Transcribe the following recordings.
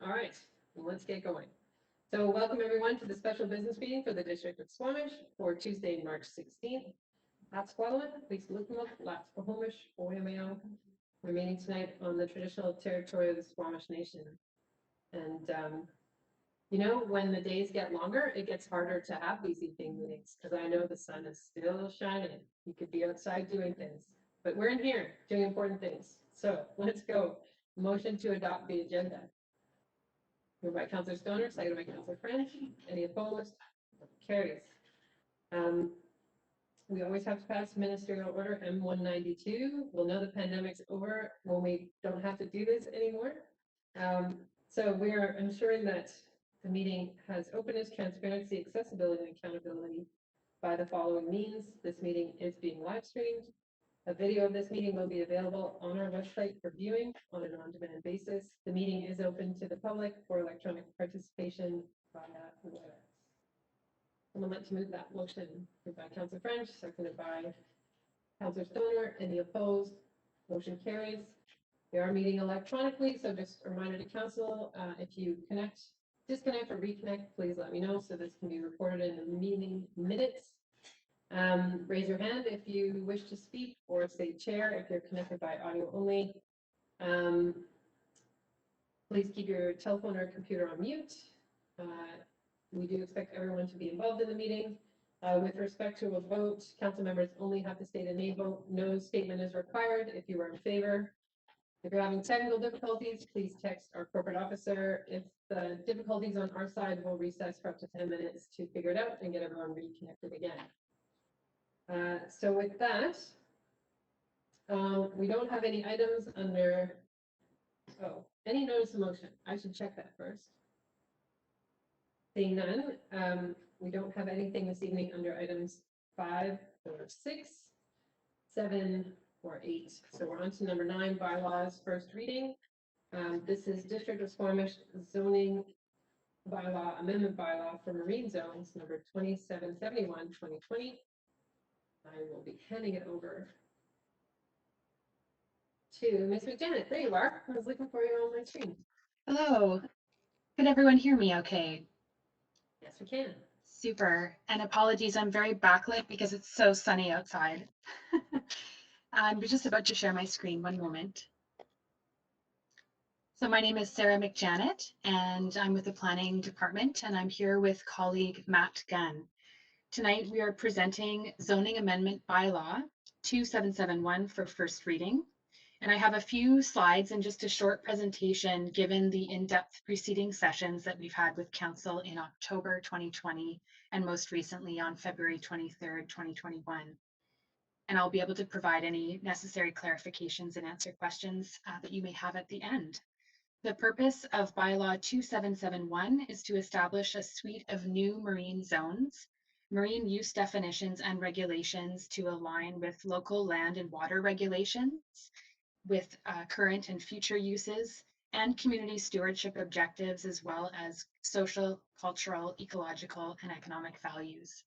All right, well, let's get going. So welcome everyone to the special business meeting for the District of Squamish for Tuesday, March 16th. At Squamish, please look Lats Squamish, Oyameo. We're meeting tonight on the traditional territory of the Squamish Nation. And you know, when the days get longer, it gets harder to have these evening meetings because I know the sun is still shining. You could be outside doing things, but we're in here doing important things. So let's go. Motion to adopt the agenda. Moved by Councillor Stoner, seconded by Councillor French. Any opposed? Carries. We always have to pass ministerial order M192. We'll know the pandemic's over when we don't have to do this anymore. So we are ensuring that the meeting has openness, transparency, accessibility, and accountability by the following means. This meeting is being live streamed. A video of this meeting will be available on our website for viewing on an on-demand basis. The meeting is open to the public for electronic participation via WebEx. Someone like to move that motion. Moved by Councillor French, seconded by Councillor Stoner. Any opposed? Motion carries. We are meeting electronically, so just a reminder to council, if you disconnect or reconnect, please let me know so this can be recorded in the meeting minutes. Raise your hand if you wish to speak, or say chair if you're connected by audio only. Please keep your telephone or computer on mute. We do expect everyone to be involved in the meeting. With respect to a vote, council members only have to state a nay vote. No statement is required if you are in favor. If you're having technical difficulties, please text our corporate officer. If the difficulties on our side, we'll recess for up to 10 minutes to figure it out and get everyone reconnected again. So with that, we don't have any items under, any notice of motion. I should check that first. Seeing none, we don't have anything this evening under items 5 or 6, 7 or 8. So we're on to number 9, bylaws, first reading. This is District of Squamish zoning bylaw, amendment bylaw for marine zones, number 2771, 2020. I will be handing it over to Ms. McJanet. There you are. I was looking for you on my screen. Hello. Can everyone hear me okay? Yes, we can. Super. And apologies, I'm very backlit because it's so sunny outside. I'm just about to share my screen. One moment. So my name is Sarah McJanet, and I'm with the Planning Department, and I'm here with colleague Matt Gunn. Tonight we are presenting Zoning Amendment Bylaw 2771 for first reading. And I have a few slides and just a short presentation given the in-depth preceding sessions that we've had with Council in October 2020 and most recently on February 23rd, 2021. And I'll be able to provide any necessary clarifications and answer questions that you may have at the end. The purpose of Bylaw 2771 is to establish a suite of new marine zones, marine use definitions and regulations to align with local land and water regulations, with current and future uses, and community stewardship objectives, as well as social, cultural, ecological, and economic values.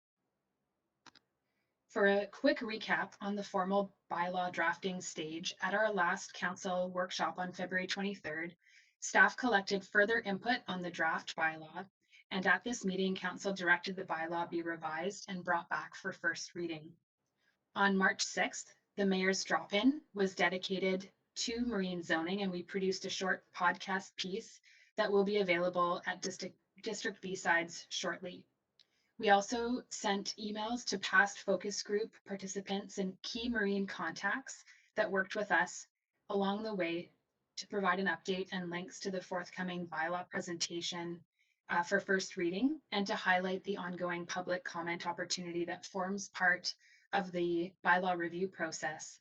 For a quick recap on the formal bylaw drafting stage, at our last council workshop on February 23rd, staff collected further input on the draft bylaw, and at this meeting, council directed the bylaw be revised and brought back for first reading. On March 6th, the mayor's drop-in was dedicated to marine zoning, and we produced a short podcast piece that will be available at District B-Sides shortly. We also sent emails to past focus group participants and key marine contacts that worked with us along the way to provide an update and links to the forthcoming bylaw presentation for first reading, and to highlight the ongoing public comment opportunity that forms part of the bylaw review process.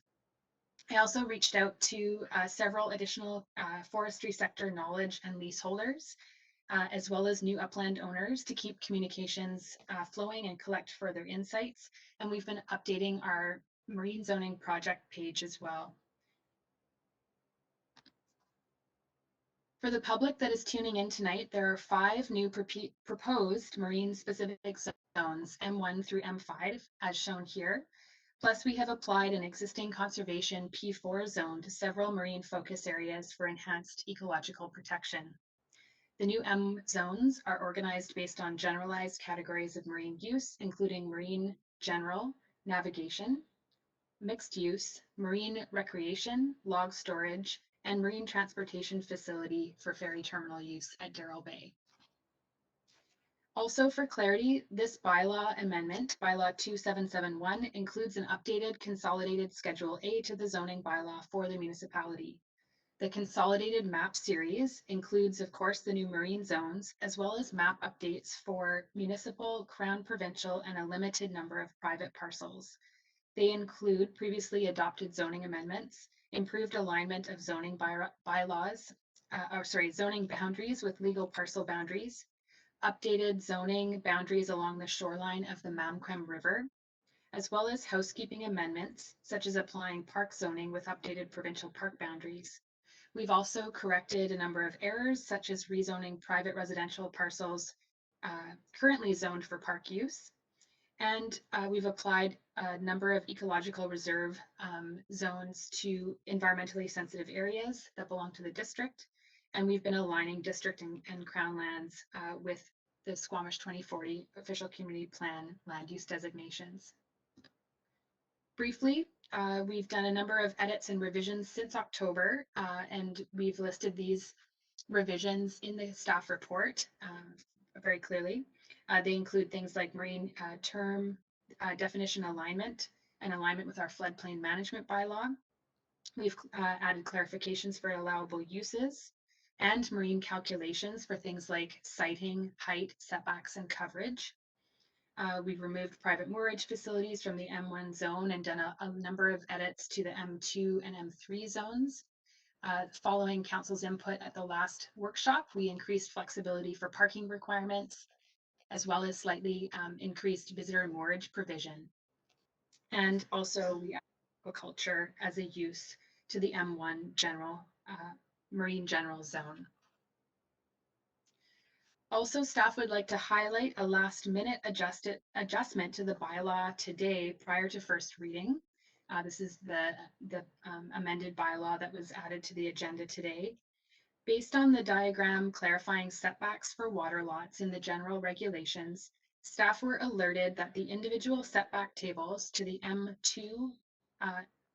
I also reached out to several additional forestry sector knowledge and leaseholders, as well as new upland owners, to keep communications flowing and collect further insights. And we've been updating our marine zoning project page as well. For the public that is tuning in tonight, there are 5 new proposed marine specific zones, M1 through M5, as shown here. Plus, we have applied an existing conservation P4 zone to several marine focus areas for enhanced ecological protection. The new M zones are organized based on generalized categories of marine use, including marine general, navigation, mixed use, marine recreation, log storage, and marine transportation facility for ferry terminal use at Darrell Bay. Also, for clarity, this bylaw amendment, Bylaw 2771, includes an updated consolidated Schedule A to the zoning bylaw for the municipality. The consolidated map series includes, of course, the new marine zones, as well as map updates for municipal, crown provincial, and a limited number of private parcels. They include previously adopted zoning amendments, improved alignment of zoning bylaws, zoning boundaries with legal parcel boundaries, updated zoning boundaries along the shoreline of the Mamquem River, as well as housekeeping amendments, such as applying park zoning with updated provincial park boundaries. We've also corrected a number of errors, such as rezoning private residential parcels currently zoned for park use. And we've applied a number of ecological reserve zones to environmentally sensitive areas that belong to the district. And we've been aligning district and crown lands with the Squamish 2040 official community plan land use designations. Briefly, we've done a number of edits and revisions since October, and we've listed these revisions in the staff report very clearly. They include things like marine term definition alignment and alignment with our floodplain management bylaw. We've added clarifications for allowable uses and marine calculations for things like siting, height, setbacks, and coverage. We've removed private moorage facilities from the M1 zone and done a number of edits to the M2 and M3 zones. Following council's input at the last workshop, we increased flexibility for parking requirements, as well as slightly increased visitor moorage provision. And also we added aquaculture as a use to the M1 general, marine general zone. Also, staff would like to highlight a last minute adjustment to the bylaw today prior to first reading. This is the amended bylaw that was added to the agenda today. Based on the diagram clarifying setbacks for water lots in the general regulations, staff were alerted that the individual setback tables to the M2,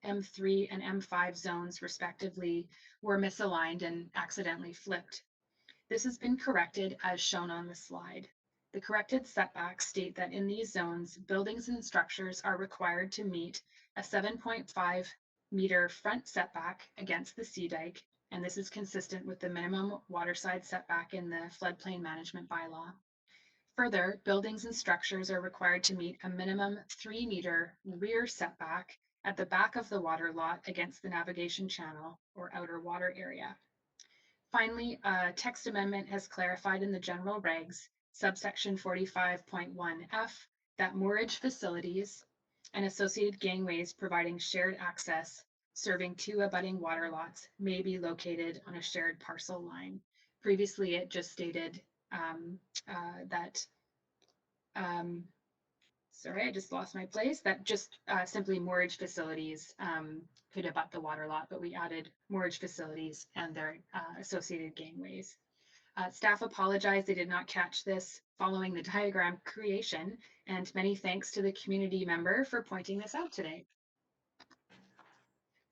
M3, and M5 zones respectively were misaligned and accidentally flipped. This has been corrected as shown on the slide. The corrected setbacks state that in these zones, buildings and structures are required to meet a 7.5 meter front setback against the sea dike, and this is consistent with the minimum waterside setback in the floodplain management bylaw. Further, buildings and structures are required to meet a minimum 3 meter rear setback at the back of the water lot against the navigation channel or outer water area. Finally, a text amendment has clarified in the general regs, subsection 45.1F, that moorage facilities and associated gangways providing shared access serving 2 abutting water lots may be located on a shared parcel line. Previously, it just stated that, sorry, I just lost my place, that just simply moorage facilities could abut the water lot, but we added moorage facilities and their associated gangways. Staff apologize they did not catch this following the diagram creation, and many thanks to the community member for pointing this out today.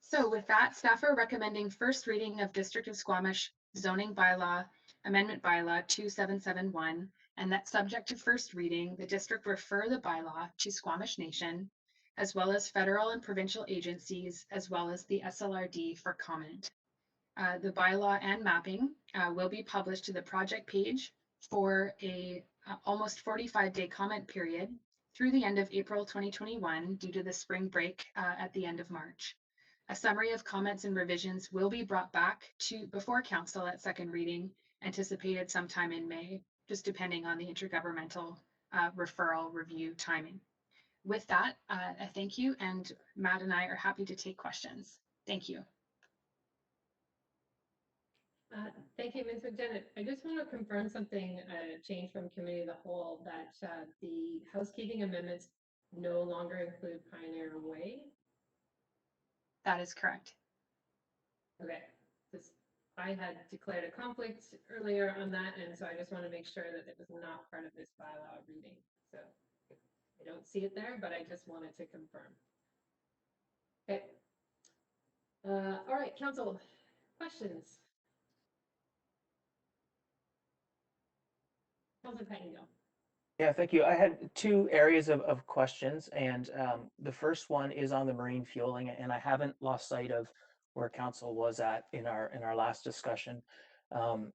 So with that, staff are recommending first reading of District of Squamish Zoning Bylaw, Amendment Bylaw 2771, and that subject to first reading, the district refer the bylaw to Squamish Nation, as well as federal and provincial agencies, as well as the SLRD for comment. The bylaw and mapping will be published to the project page for a almost 45-day comment period through the end of April 2021 due to the spring break at the end of March. A summary of comments and revisions will be brought back to before council at second reading, anticipated sometime in May, just depending on the intergovernmental referral review timing. With that, I thank you, and Matt and I are happy to take questions. Thank you. Thank you, Ms. McDevitt. I just want to confirm something, change from committee of the whole, that the housekeeping amendments no longer include Pioneer Way. That is correct. Okay, just I had declared a conflict earlier on that, and so I just want to make sure that it was not part of this bylaw reading. So I don't see it there, but I just wanted to confirm. Okay. All right, council, questions? Councilor Pettingill. Yeah, thank you. I had two areas of questions, and the first one is on the marine fueling, and I haven't lost sight of where council was at in our last discussion.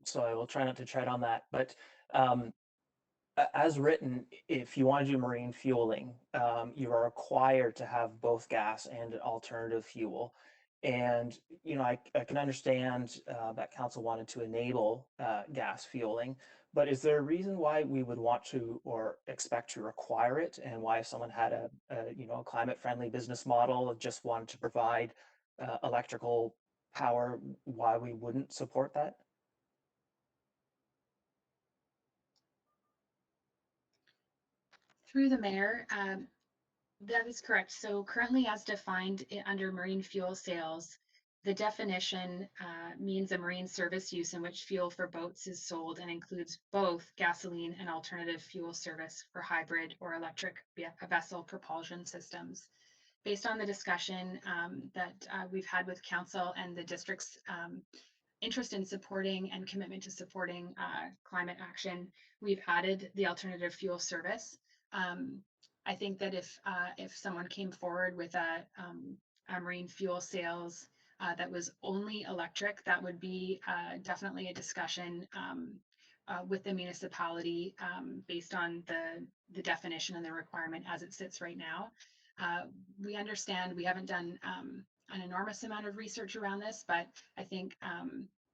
So I will try not to tread on that. But as written, if you want to do marine fueling, you are required to have both gas and alternative fuel. And I can understand that council wanted to enable gas fueling, but is there a reason why we would want to or expect to require it, and why if someone had a climate-friendly business model and just wanted to provide electrical power, why we wouldn't support that? Through the mayor, that is correct. So currently as defined under marine fuel sales, the definition means a marine service use in which fuel for boats is sold and includes both gasoline and alternative fuel service for hybrid or electric vessel propulsion systems. Based on the discussion that we've had with council and the district's interest in supporting and commitment to supporting climate action, we've added the alternative fuel service. I think that if someone came forward with a marine fuel sales that was only electric, that would be definitely a discussion with the municipality based on the definition and the requirement as it sits right now. We understand we haven't done an enormous amount of research around this, but I think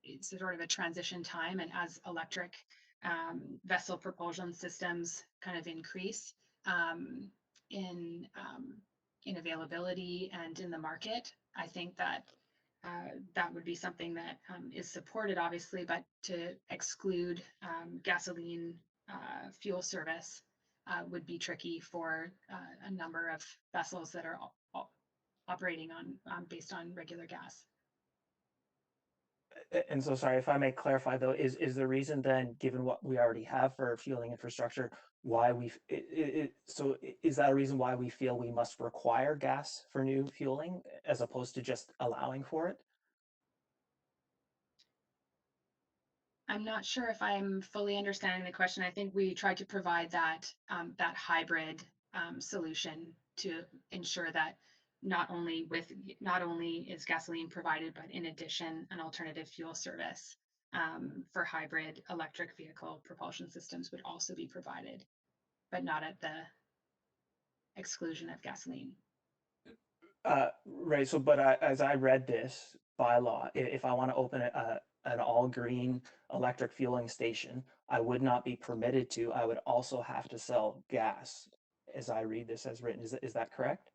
it's sort of a transition time, and as electric vessel propulsion systems kind of increase in availability and in the market, I think that that would be something that is supported, obviously, but to exclude gasoline fuel service would be tricky for a number of vessels that are operating on based on regular gas. And so, sorry, if I may clarify though, is the reason then, given what we already have for fueling infrastructure, why so is that a reason why we feel we must require gas for new fueling as opposed to just allowing for it? I'm not sure if I'm fully understanding the question. I think we tried to provide that that hybrid solution to ensure that not only is gasoline provided, but in addition, an alternative fuel service for hybrid electric vehicle propulsion systems would also be provided, but not at the exclusion of gasoline. Right. So, but as I read this bylaw, if I want to open an all green electric fueling station, I would not be permitted to. I would also have to sell gas, as I read this as written. Is that correct?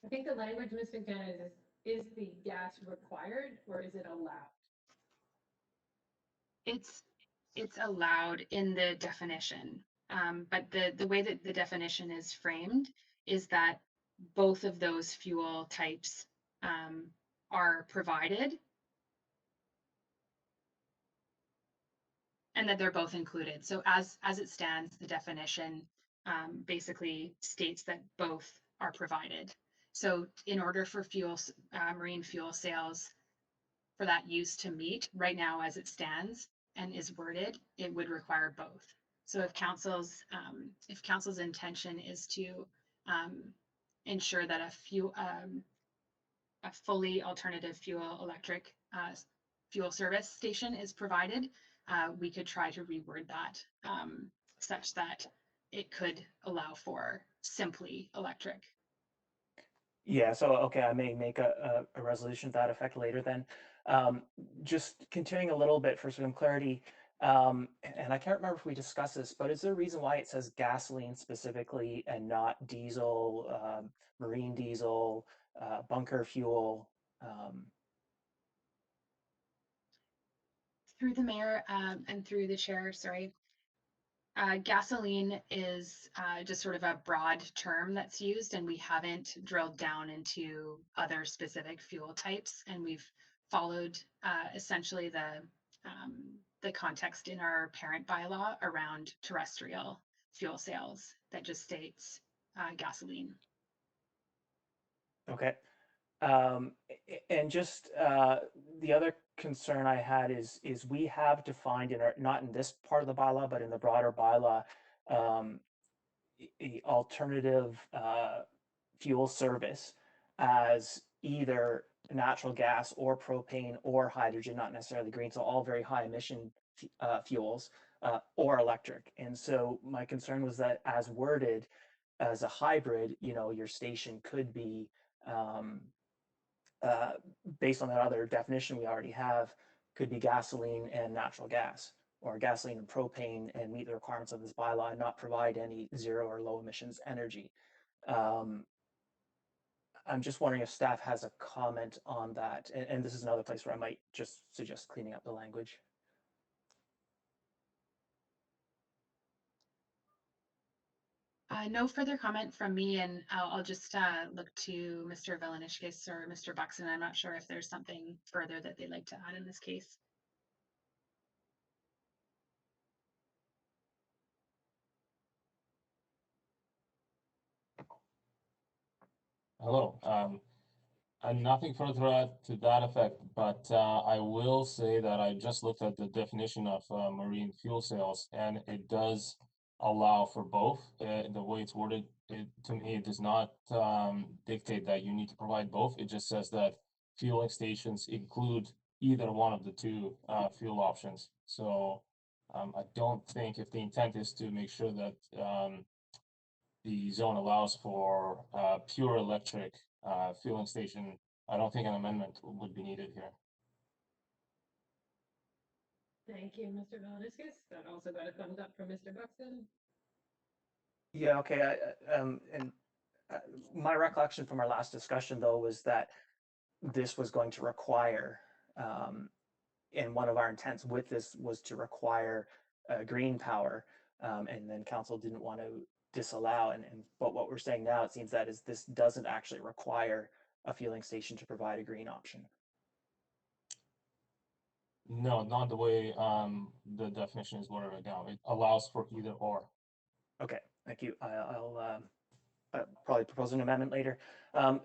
I think the language, Mr. McKenna, is the gas required or is it allowed? It's allowed in the definition, but the way that the definition is framed is that both of those fuel types are provided and that they're both included. So as it stands, the definition basically states that both are provided. So in order for marine fuel sales for that use to meet right now as it stands and is worded, it would require both. So if council's intention is to ensure that a fully alternative fuel electric fuel service station is provided, we could try to reword that such that it could allow for simply electric. Yeah, so okay, I may make a resolution to that effect later then. Just continuing a little bit for some clarity, and I can't remember if we discussed this, but is there a reason why it says gasoline specifically and not diesel, marine diesel, bunker fuel? Through the mayor and through the chair, sorry. Gasoline is just sort of a broad term that's used, and we haven't drilled down into other specific fuel types, and we've followed essentially the context in our parent bylaw around terrestrial fuel sales that just states gasoline. Okay. And just the other concern I had is we have defined in our, not in this part of the bylaw, but in the broader bylaw, alternative fuel service as either natural gas or propane or hydrogen, not necessarily green, so all very high emission fuels or electric. And so my concern was that as worded as a hybrid, you know, your station could be uh, based on that other definition we already have, could be gasoline and natural gas, or gasoline and propane, and meet the requirements of this bylaw and not provide any zero or low emissions energy. Um, I'm just wondering if staff has a comment on that. And this is another place where I might just suggest cleaning up the language. No further comment from me, and I'll just look to Mr. Velanishkis or Mr. Buxton. I'm not sure if there's something further that they'd like to add in this case. Hello. And nothing further to that effect, but I will say that I just looked at the definition of marine fuel sales, and it does allow for both. The way it's worded, to me, it does not dictate that you need to provide both. It just says that fueling stations include either one of the two fuel options. So I don't think, if the intent is to make sure that the zone allows for pure electric fueling station, I don't think an amendment would be needed here. Thank you, Mr. Velasquez. That also got a thumbs up from Mr. Buxton. Yeah, okay. And my recollection from our last discussion, though, was that this was going to require, and one of our intents with this was to require green power, and then council didn't want to disallow. But what we're saying now, it seems that is this doesn't actually require a fueling station to provide a green option. No, not the way the definition is worded right now. It allows for either or. Okay, thank you. I'll probably propose an amendment later.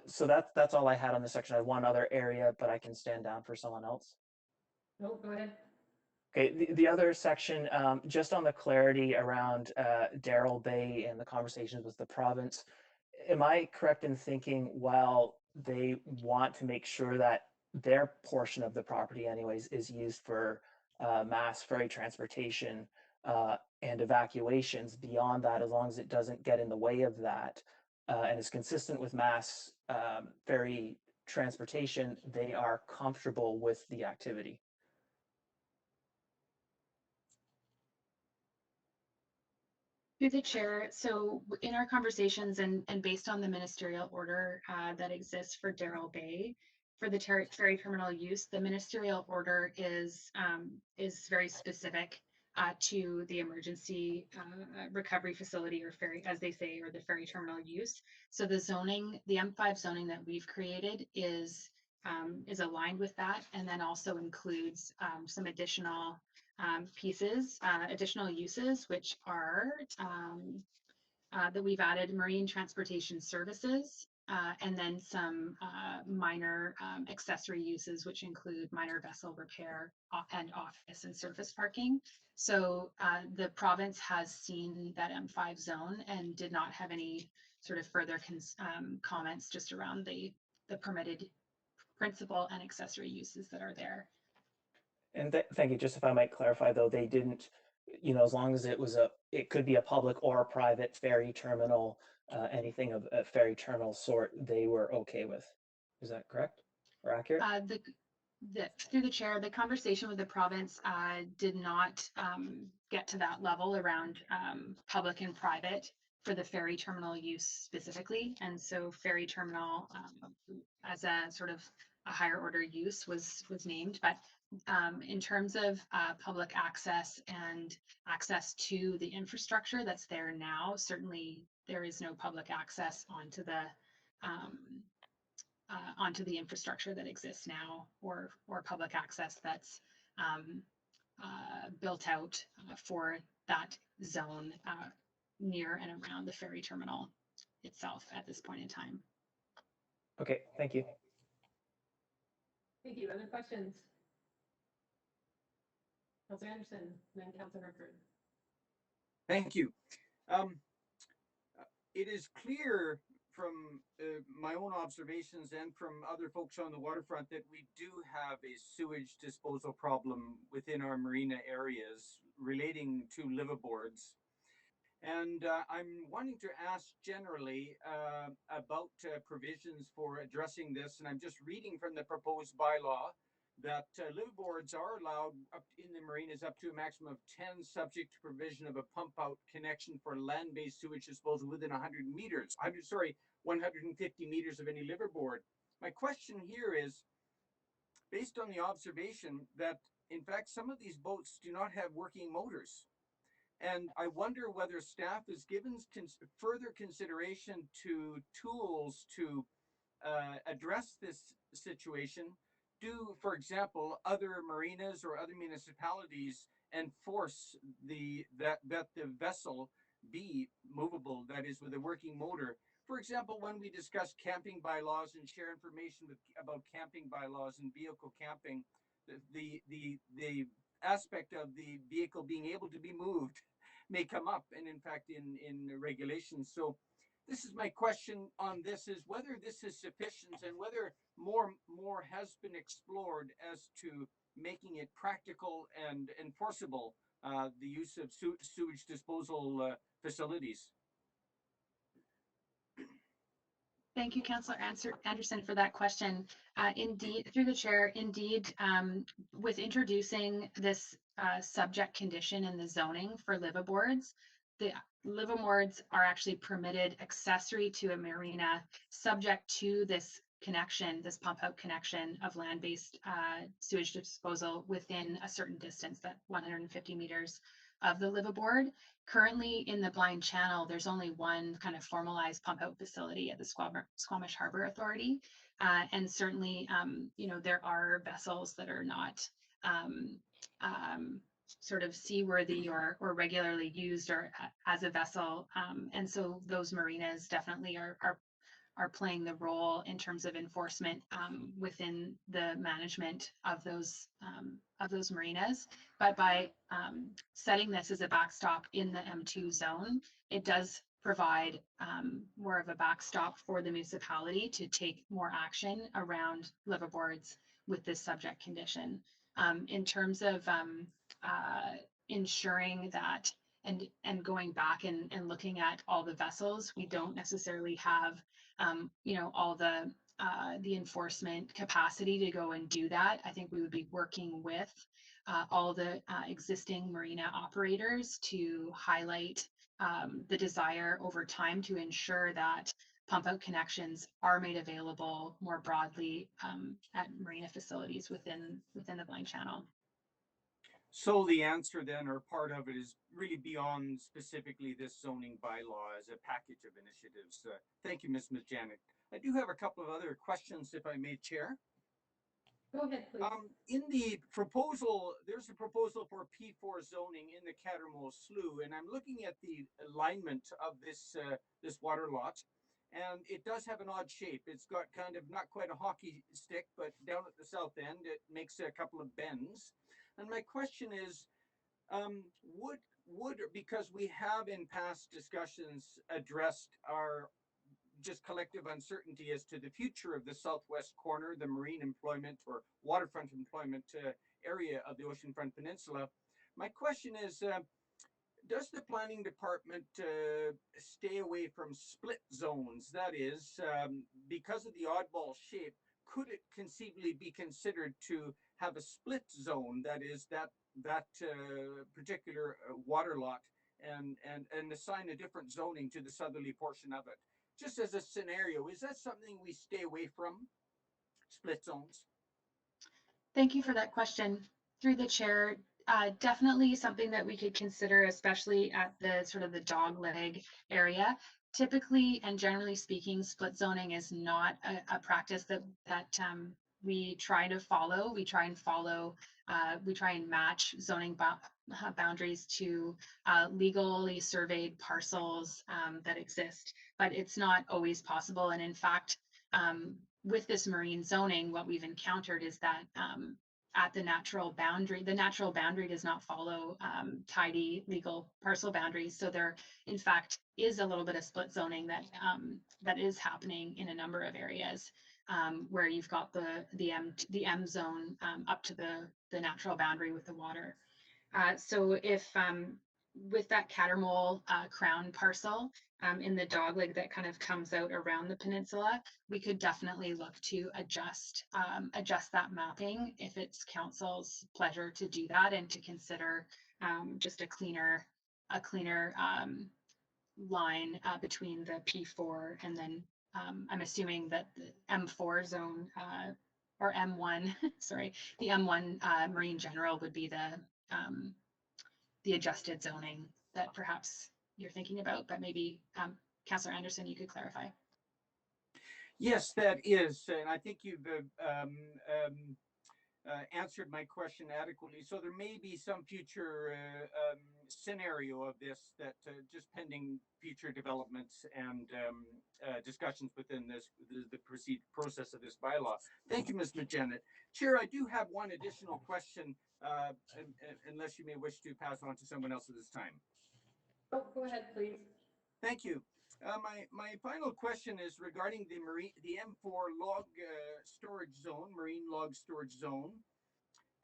So that's all I had on this section. I had one other area, but I can stand down for someone else. Oh, go ahead. Okay, the other section, just on the clarity around Darrell Bay and the conversations with the province, am I correct in thinking while they want to make sure that their portion of the property anyways is used for mass ferry transportation and evacuations, beyond that, as long as it doesn't get in the way of that and is consistent with mass ferry transportation, they are comfortable with the activity? Through the chair, so in our conversations and based on the ministerial order that exists for Darrell Bay, for the ferry terminal use, the ministerial order is very specific to the emergency recovery facility, or ferry, as they say, or the ferry terminal use. So the zoning, the M5 zoning that we've created is aligned with that, and then also includes some additional pieces, additional uses, which are that we've added marine transportation services, and then some minor accessory uses, which include minor vessel repair and office and surface parking. So the province has seen that M5 zone and did not have any sort of further comments just around the permitted principal and accessory uses that are there. And thank you. Just if I might clarify, though, they didn't, you know, as long as it was it could be a public or a private ferry terminal, anything of a ferry terminal sort, they were okay with. Is that correct or accurate? Through the chair, the conversation with the province did not get to that level around public and private for the ferry terminal use specifically. And so ferry terminal as a sort of a higher order use was named, but in terms of public access and access to the infrastructure that's there now, certainly there is no public access onto the onto the infrastructure that exists now, or public access that's built out for that zone near and around the ferry terminal itself at this point in time. Okay, thank you. Thank you. Other questions? Councilor Anderson, then Councilor Hartford. Thank you. It is clear from my own observations and from other folks on the waterfront that we do have a sewage disposal problem within our marina areas relating to liveaboards. And I'm wanting to ask generally about provisions for addressing this. And I'm just reading from the proposed bylaw that liveaboards are allowed up in the marinas up to a maximum of 10, subject to provision of a pump out connection for land-based sewage disposal within 100 meters. 150 meters of any liveaboard. My question here is, based on the observation that in fact some of these boats do not have working motors. And I wonder whether staff has given further consideration to tools to address this situation. Do, for example, other marinas or other municipalities enforce that the vessel be movable, that is, with a working motor? For example, when we discuss camping bylaws and share information about camping bylaws and vehicle camping, the aspect of the vehicle being able to be moved may come up, and in fact in regulations. So this is my question on this, is whether this is sufficient and whether more has been explored as to making it practical and enforceable, the use of sewage disposal facilities. Thank you, Councillor Anderson, for that question. Indeed, through the chair, indeed, with introducing this subject condition in the zoning for liveaboards, the liveaboards are actually permitted accessory to a marina, subject to this connection, this pump out connection of land-based sewage disposal within a certain distance, that 150 meters of the liveaboard. Currently in the Blind Channel, there's only one kind of formalized pump out facility at the Squamish Harbor Authority. And certainly, you know, there are vessels that are not sort of seaworthy or regularly used or as a vessel. And so those marinas definitely are playing the role in terms of enforcement within the management of those marinas. But by setting this as a backstop in the M2 zone, it does provide more of a backstop for the municipality to take more action around liveaboards with this subject condition. In terms of ensuring that and going back and looking at all the vessels, we don't necessarily have you know, all the enforcement capacity to go and do that. I think we would be working with all the existing marina operators to highlight the desire over time to ensure that pump out connections are made available more broadly at marina facilities within the Blind Channel. So the answer then, or part of it, is really beyond specifically this zoning bylaw as a package of initiatives. Thank you, Ms. Janet. I do have a couple of other questions, if I may, Chair. Go ahead, please. In the proposal, there's a proposal for P4 zoning in the Cattermole Slough, and I'm looking at the alignment of this water lot, and it does have an odd shape. It's got kind of not quite a hockey stick, but down at the south end, it makes a couple of bends. And my question is, because we have in past discussions addressed our just collective uncertainty as to the future of the southwest corner, the marine employment or waterfront employment area of the Oceanfront Peninsula. My question is, does the planning department stay away from split zones? That is, because of the oddball shape, could it conceivably be considered to have a split zone, that is that particular water lot, and assign a different zoning to the southerly portion of it? Just as a scenario, is that something we stay away from, split zones? Thank you for that question. Through the chair, definitely something that we could consider, especially at the sort of the dog leg area. typically and generally speaking, split zoning is not a practice that we try to follow. We try and match zoning boundaries to legally surveyed parcels that exist, but it's not always possible. And in fact, with this marine zoning, what we've encountered is that at the natural boundary does not follow tidy legal parcel boundaries. So there, in fact, is a little bit of split zoning that is happening in a number of areas where you've got the M zone up to the natural boundary with the water. So if with that Catermole crown parcel in the dogleg that kind of comes out around the peninsula, we could definitely look to adjust that mapping if it's council's pleasure to do that, and to consider just a cleaner line between the P4 and then I'm assuming that the M4 zone or M1, sorry, the M1 Marine General would be the adjusted zoning that perhaps you're thinking about, but maybe Councillor Anderson, you could clarify. Yes, that is, and I think you've answered my question adequately. So there may be some future scenario of this that just pending future developments and discussions within the process of this bylaw. Thank you, Ms. McJanet. Chair, I do have one additional question, unless you may wish to pass on to someone else at this time. Oh, go ahead, please. Thank you. My final question is regarding the M4 log storage zone, marine log storage zone.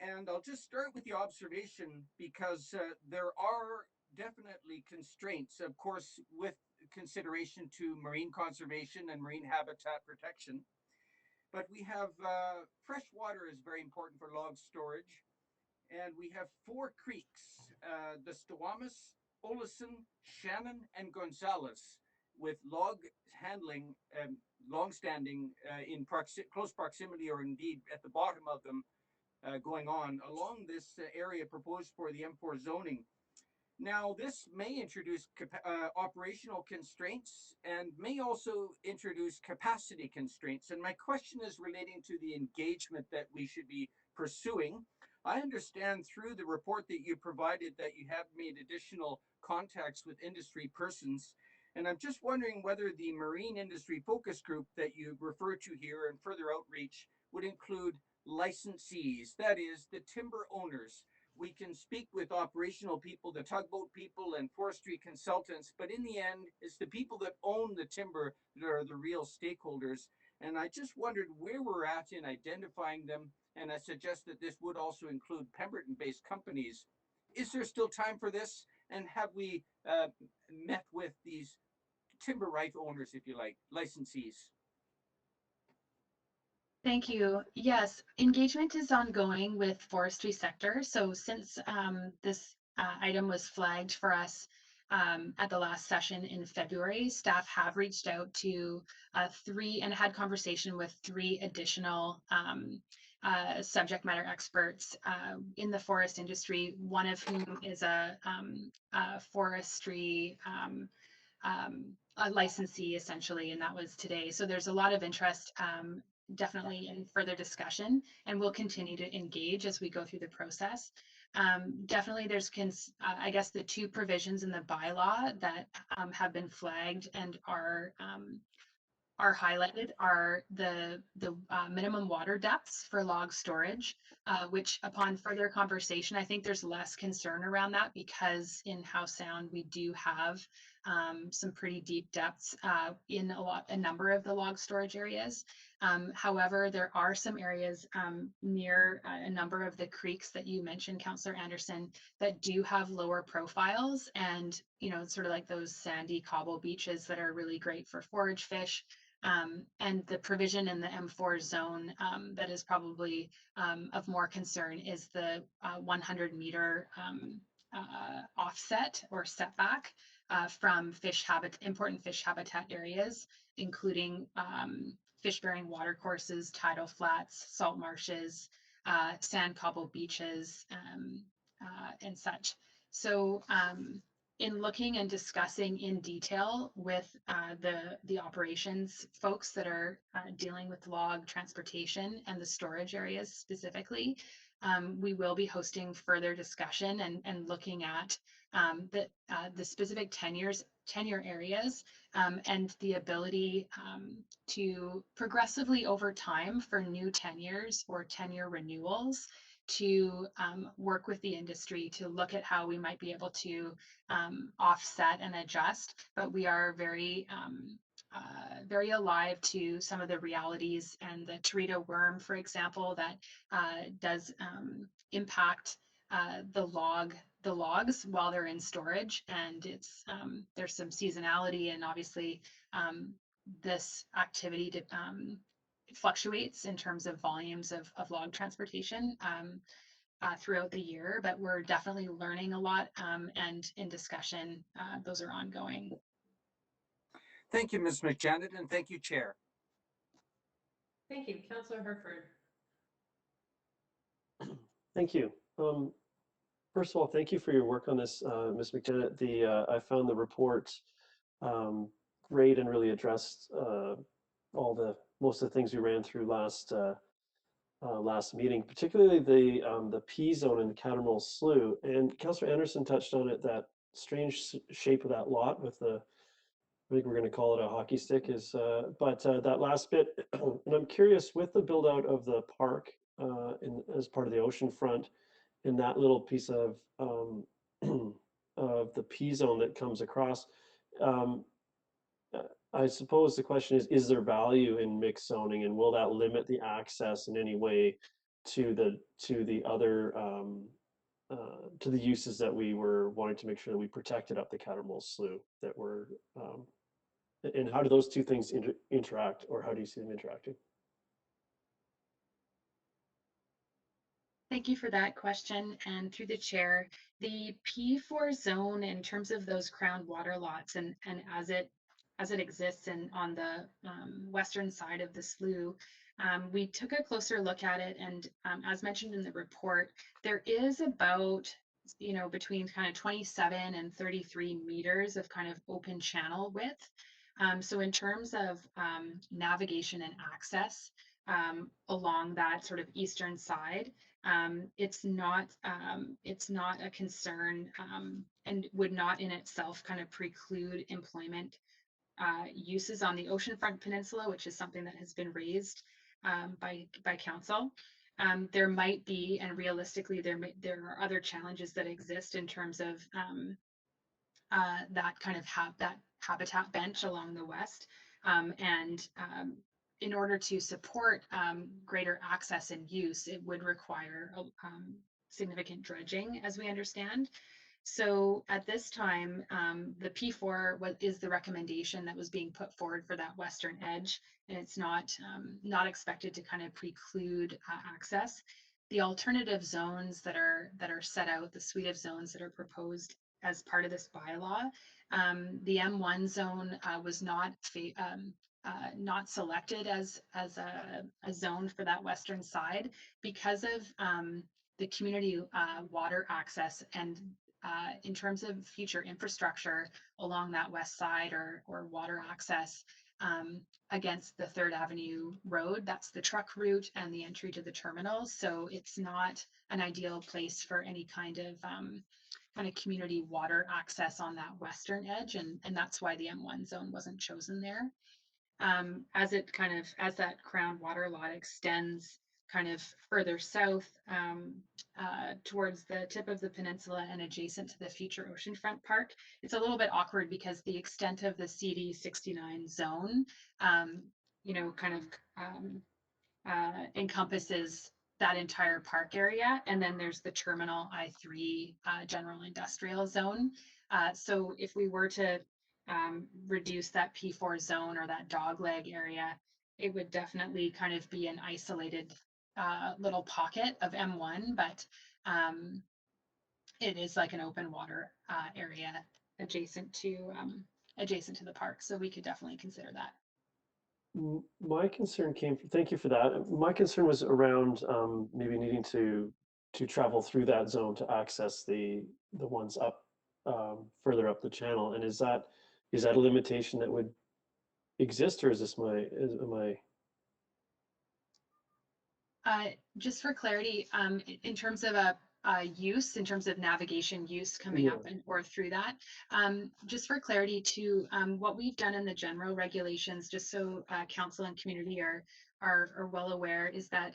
And I'll just start with the observation because there are definitely constraints, of course, with consideration to marine conservation and marine habitat protection. But we have fresh water is very important for log storage. And we have 4 creeks, the Squamish, Olison, Shannon, and Gonzales, with log handling long-standing in close proximity, or indeed at the bottom of them, going on along this area proposed for the M4 zoning. Now, this may introduce operational constraints and may also introduce capacity constraints. And my question is relating to the engagement that we should be pursuing. I understand through the report that you provided that you have made additional contacts with industry persons. And I'm just wondering whether the marine industry focus group that you refer to here and further outreach would include licensees, that is, the timber owners. We can speak with operational people, the tugboat people, and forestry consultants, but in the end, it's the people that own the timber that are the real stakeholders. And I just wondered where we're at in identifying them, and I suggest that this would also include Pemberton-based companies. Is there still time for this? And have we met with these timber right owners, if you like, licensees? Thank you. Yes, engagement is ongoing with forestry sector. So since this item was flagged for us at the last session in February, staff have reached out to 3 and had conversation with 3 additional subject matter experts in the forest industry, one of whom is a forestry a licensee essentially, and that was today. So there's a lot of interest definitely in further discussion, and we'll continue to engage as we go through the process. Definitely there's, I guess, the 2 provisions in the bylaw that have been flagged and are highlighted are the minimum water depths for log storage, which upon further conversation, I think there's less concern around that because in Howe Sound, we do have some pretty deep depths in a number of the log storage areas. However, there are some areas near a number of the creeks that you mentioned, Councillor Anderson, that do have lower profiles and, you know, sort of like those sandy cobble beaches that are really great for forage fish. And the provision in the M4 zone that is probably of more concern is the 100-meter offset or setback from important fish habitat areas, including fish-bearing watercourses, tidal flats, salt marshes, sand cobble beaches, and such. So in looking and discussing in detail with the operations folks that are dealing with log transportation and the storage areas specifically, we will be hosting further discussion and looking at the specific tenure areas and the ability to progressively over time for new tenures or tenure renewals to work with the industry to look at how we might be able to offset and adjust, but we are very very alive to some of the realities, and the teredo worm, for example, that does impact the logs while they're in storage, and it's there's some seasonality, and obviously this activity fluctuates in terms of volumes of log transportation throughout the year, but we're definitely learning a lot, and in discussion, those are ongoing. Thank you, Ms. McJanet, and thank you, Chair. Thank you, Councillor Herford. Thank you. First of all, thank you for your work on this, Ms. McJanet. I found the report great and really addressed most of the things we ran through last meeting, particularly the P zone in the Cattermole Slough. And Councillor Anderson touched on it, that strange shape of that lot with the, I think we're going to call it a hockey stick, but that last bit, and I'm curious, with the build out of the park as part of the ocean front, in that little piece of of the P zone that comes across, I suppose the question is there value in mixed zoning, and will that limit the access in any way to the other to the uses that we were wanting to make sure that we protected up the Cattermole Slough, that were and how do those two things interact, or how do you see them interacting? Thank you for that question, and through the chair, the P4 zone in terms of those crown water lots, and as it exists on the western side of the slough, we took a closer look at it, and as mentioned in the report, there is about between kind of 27 and 33 meters of kind of open channel width. So in terms of navigation and access along that sort of eastern side, it's not a concern, and would not in itself kind of preclude employment uses on the oceanfront peninsula, which is something that has been raised by council. There might be, and realistically, there are other challenges that exist in terms of that kind of that habitat bench along the west, and in order to support greater access and use, it would require significant dredging, as we understand. So at this time, the P4 is the recommendation that was being put forward for that western edge, and it's not expected to kind of preclude access. The alternative zones that are set out, the suite of zones that are proposed as part of this bylaw, the M1 zone was not selected as a zone for that western side because of the community water access, and in terms of future infrastructure along that west side, or water access against the 3rd Avenue Road. That's the truck route and the entry to the terminal. So it's not an ideal place for any kind of community water access on that western edge, and that's why the M1 zone wasn't chosen there. As that crown water lot extends kind of further south towards the tip of the peninsula and adjacent to the future oceanfront park, it's a little bit awkward because the extent of the CD 69 zone, encompasses that entire park area, and then there's the terminal I3 general industrial zone. So if we were to reduce that P4 zone, or that dogleg area, it would definitely kind of be an isolated little pocket of M1, but it is like an open water area adjacent to the park. So we could definitely consider that. My concern thank you for that. My concern was around maybe needing to travel through that zone to access the ones up further up the channel. And is that a limitation that would exist, or is this am I? Just for clarity, in terms of a use, in terms of navigation use coming up and or through that, just for clarity too, what we've done in the general regulations, just so council and community are well aware, is that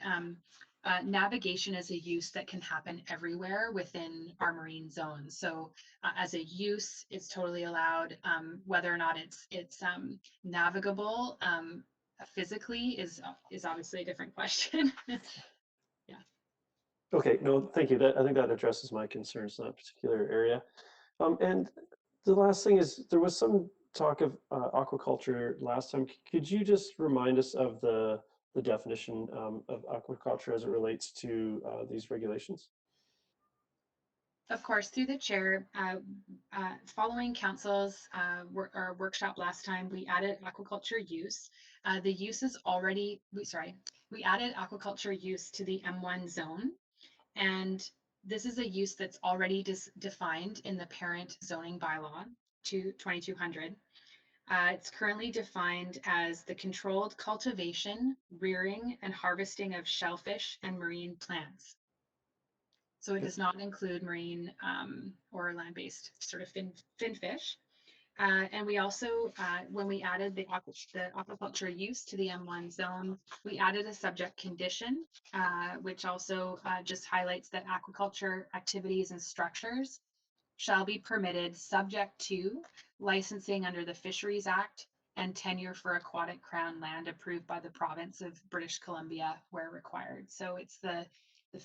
navigation is a use that can happen everywhere within our marine zone. So as a use, it's totally allowed. Whether or not it's navigable physically is obviously a different question. Yeah. Okay, no, thank you. I think that addresses my concerns in that particular area. And the last thing is, there was some talk of aquaculture last time. Could you just remind us of the definition of aquaculture as it relates to these regulations? Of course, through the chair, following council's our workshop last time, we added aquaculture use. The use is already, we added aquaculture use to the M1 zone. And this is a use that's already defined in the parent zoning bylaw 2200. It's currently defined as the controlled cultivation, rearing, and harvesting of shellfish and marine plants. So it does not include marine or land-based sort of fin fish. And we also, when we added the aquaculture use to the M1 zone, we added a subject condition, which also just highlights that aquaculture activities and structures shall be permitted subject to licensing under the Fisheries Act and tenure for aquatic crown land approved by the province of British Columbia where required. So it's the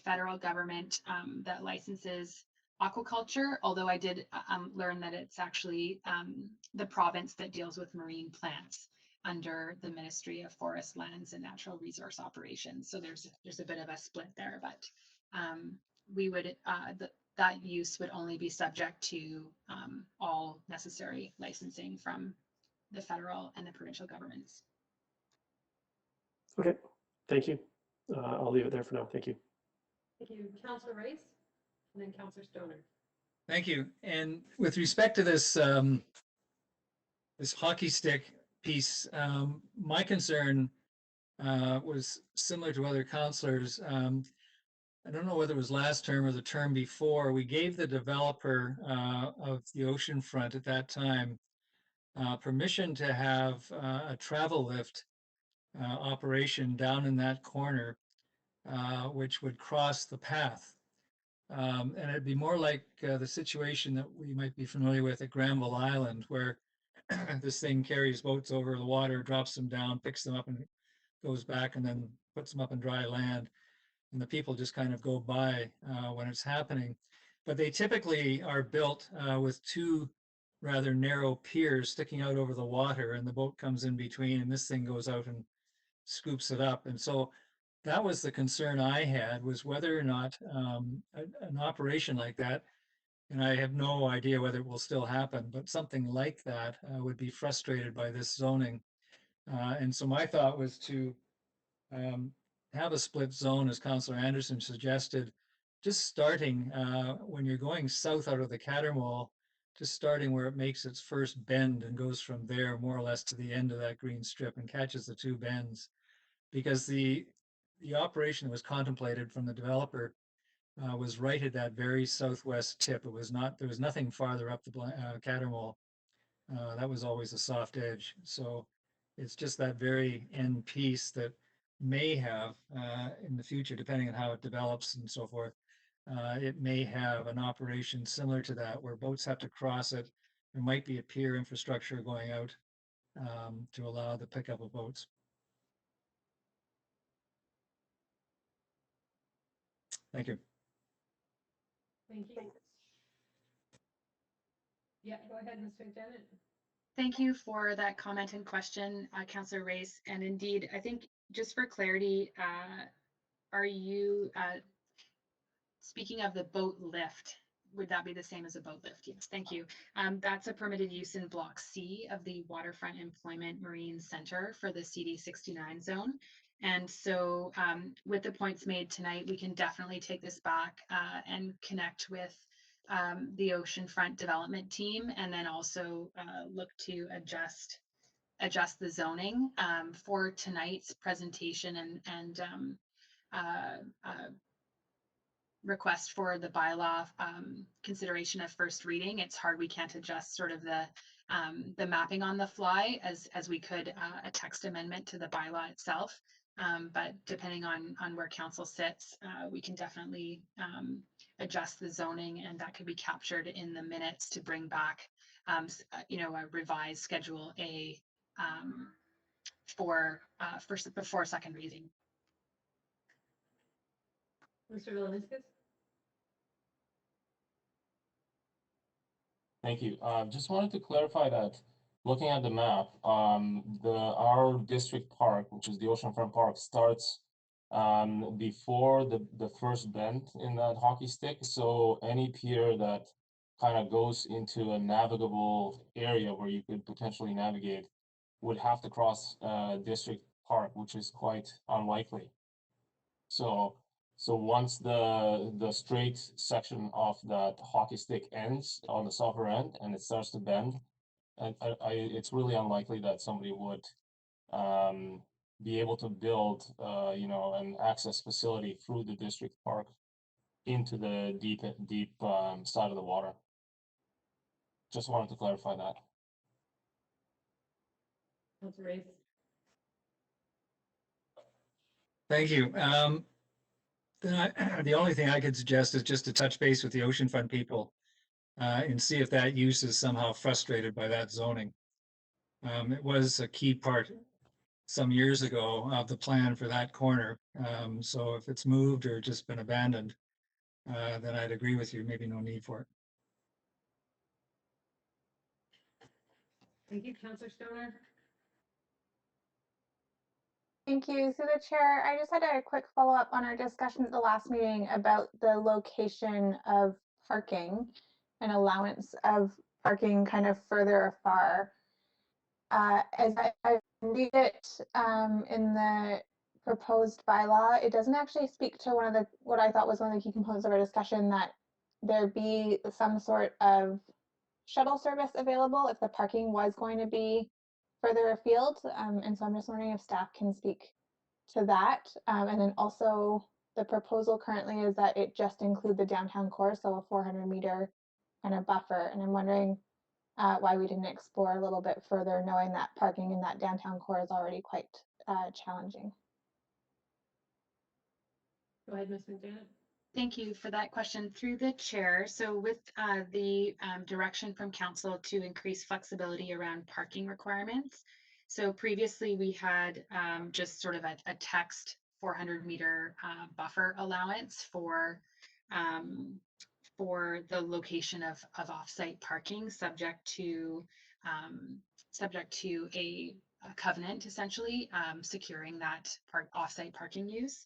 federal government that licenses aquaculture, although I did learn that it's actually the province that deals with marine plants under the Ministry of Forest, Lands and Natural Resource Operations. So there's a bit of a split there, but we would that use would only be subject to all necessary licensing from the federal and the provincial governments. Okay, thank you. I'll leave it there for now. Thank you. Thank you, Councillor Rice, and then Councillor Stoner. Thank you. And with respect to this this hockey stick piece, my concern was similar to other councillors. I don't know whether it was last term or the term before. We gave the developer of the oceanfront at that time permission to have a travel lift operation down in that corner, which would cross the path. And it'd be more like the situation that we might be familiar with at Granville Island, where this thing carries boats over the water, drops them down, picks them up and goes back and then puts them up in dry land. And the people just kind of go by when it's happening. But they typically are built with two rather narrow piers sticking out over the water, and the boat comes in between, and this thing goes out and scoops it up. And so that was the concern I had, was whether or not an operation like that, and I have no idea whether it will still happen, but something like that would be frustrated by this zoning. And so my thought was to have a split zone, as Councillor Anderson suggested, just starting when you're going south out of the Cattermole, just starting where it makes its first bend and goes from there more or less to the end of that green strip and catches the two bends. Because the operation that was contemplated from the developer was right at that very southwest tip. It was not, there was nothing farther up the Cattermole. That was always a soft edge. So it's just that very end piece that may have in the future, depending on how it develops and so forth, it may have an operation similar to that where boats have to cross it. There might be a pier infrastructure going out to allow the pickup of boats. Thank you. Thank you. Yeah, go ahead, Mr. Janet. Thank you for that comment and question, Councillor Race. And indeed, I think just for clarity, are you speaking of the boat lift? Would that be the same as a boat lift? Yes, thank you. That's a permitted use in Block C of the Waterfront Employment Marine Center for the CD69 zone. And so with the points made tonight, we can definitely take this back and connect with the oceanfront development team, and then also look to adjust the zoning for tonight's presentation and request for the bylaw consideration of first reading. It's hard, we can't adjust sort of the mapping on the fly as we could a text amendment to the bylaw itself. But depending on where council sits, we can definitely adjust the zoning, and that could be captured in the minutes to bring back a revised Schedule A before second reading. Mr. Villaniskis? Thank you. Just wanted to clarify that looking at the map, our district park, which is the Oceanfront Park, starts before the first bend in that hockey stick. So any pier that kind of goes into a navigable area where you could potentially navigate would have to cross district park, which is quite unlikely. So once the straight section of that hockey stick ends on the souther end and it starts to bend, and it's really unlikely that somebody would be able to build an access facility through the district park into the deep side of the water. Just wanted to clarify that. Councilor Race? Thank you. Then the only thing I could suggest is just to touch base with the oceanfront people and see if that use is somehow frustrated by that zoning. It was a key part some years ago of the plan for that corner. So if it's moved or just been abandoned, then I'd agree with you, maybe no need for it. Thank you, Councilor Stoner. Thank you. Through the chair, I just had a quick follow-up on our discussion at the last meeting about the location of parking and allowance of parking kind of further afar. As I read it in the proposed bylaw, it doesn't actually speak to what I thought was one of the key components of our discussion, that there be some sort of shuttle service available if the parking was going to be further afield. And so I'm just wondering if staff can speak to that. And then also the proposal currently is that it just include the downtown core, so a 400-meter kind of buffer. And I'm wondering why we didn't explore a little bit further, knowing that parking in that downtown core is already quite challenging. Go ahead, Ms. McJanet. Thank you for that question through the chair. So with the direction from council to increase flexibility around parking requirements. So previously we had just sort of a text 400-meter buffer allowance for the location of off-site parking, subject to a covenant, essentially securing that off-site parking use.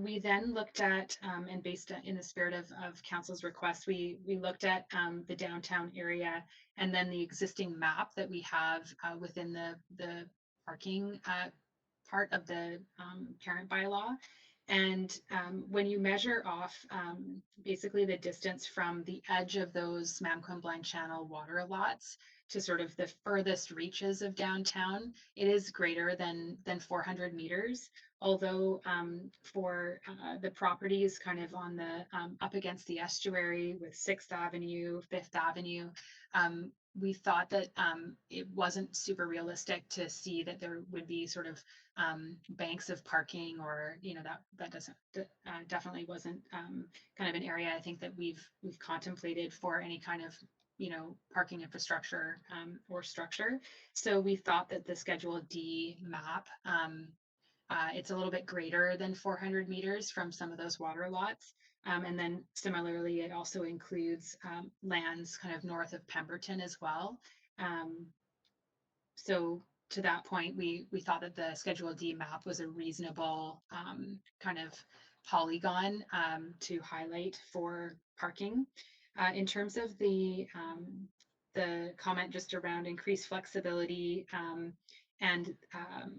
We then looked at, and based in the spirit of council's request, we looked at the downtown area and then the existing map that we have within the parking part of the parent bylaw. And when you measure off basically the distance from the edge of those Mamquin-Blind Channel water lots to sort of the furthest reaches of downtown, it is greater than 400 meters. Although for the properties kind of on the up against the estuary with 6th Avenue, 5th Avenue, we thought that it wasn't super realistic to see that there would be sort of banks of parking, or that doesn't definitely wasn't kind of an area I think that we've contemplated for any kind of parking infrastructure or structure. So we thought that the Schedule D map, it's a little bit greater than 400 meters from some of those water lots. And then similarly, it also includes lands kind of north of Pemberton as well. So to that point, we thought that the Schedule D map was a reasonable kind of polygon to highlight for parking. In terms of the comment just around increased flexibility and